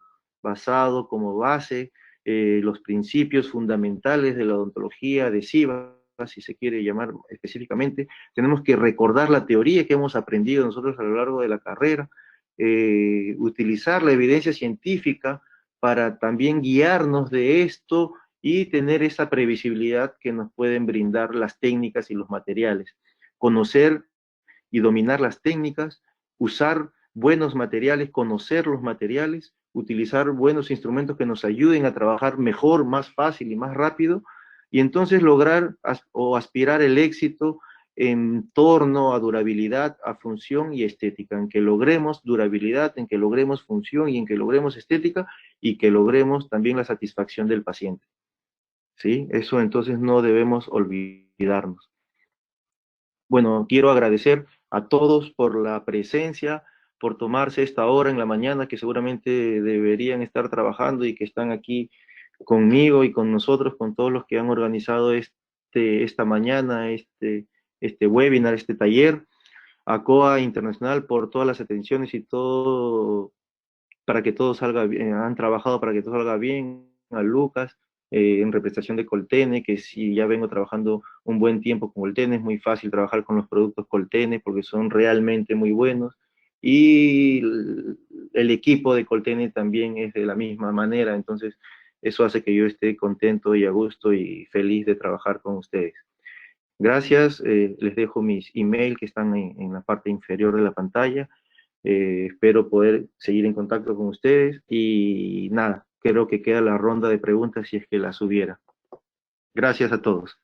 como base los principios fundamentales de la odontología adhesiva, si se quiere llamar específicamente. Tenemos que recordar la teoría que hemos aprendido nosotros a lo largo de la carrera, utilizar la evidencia científica para también guiarnos de esto y tener esa previsibilidad que nos pueden brindar las técnicas y los materiales. Conocer y dominar las técnicas, usar buenos materiales, conocer los materiales, utilizar buenos instrumentos que nos ayuden a trabajar mejor, más fácil y más rápido, y entonces lograr o aspirar el éxito en torno a durabilidad, a función y estética, en que logremos durabilidad, en que logremos función y en que logremos estética y que logremos también la satisfacción del paciente. ¿Sí? Eso entonces no debemos olvidarnos. Bueno, quiero agradecer a todos por la presencia, por tomarse esta hora en la mañana que seguramente deberían estar trabajando y que están aquí conmigo y con nosotros, con todos los que han organizado esta mañana, este webinar, este taller. A COA Internacional por todas las atenciones y todo para que todo salga bien, han trabajado para que todo salga bien, a Lucas, en representación de Coltene, que si ya vengo trabajando un buen tiempo con Coltene, es muy fácil trabajar con los productos Coltene porque son realmente muy buenos, y el equipo de Coltene también es de la misma manera, entonces eso hace que yo esté contento y a gusto y feliz de trabajar con ustedes. Gracias, les dejo mis email que están en la parte inferior de la pantalla. Espero poder seguir en contacto con ustedes y nada, creo que queda la ronda de preguntas si es que las hubiera. Gracias a todos.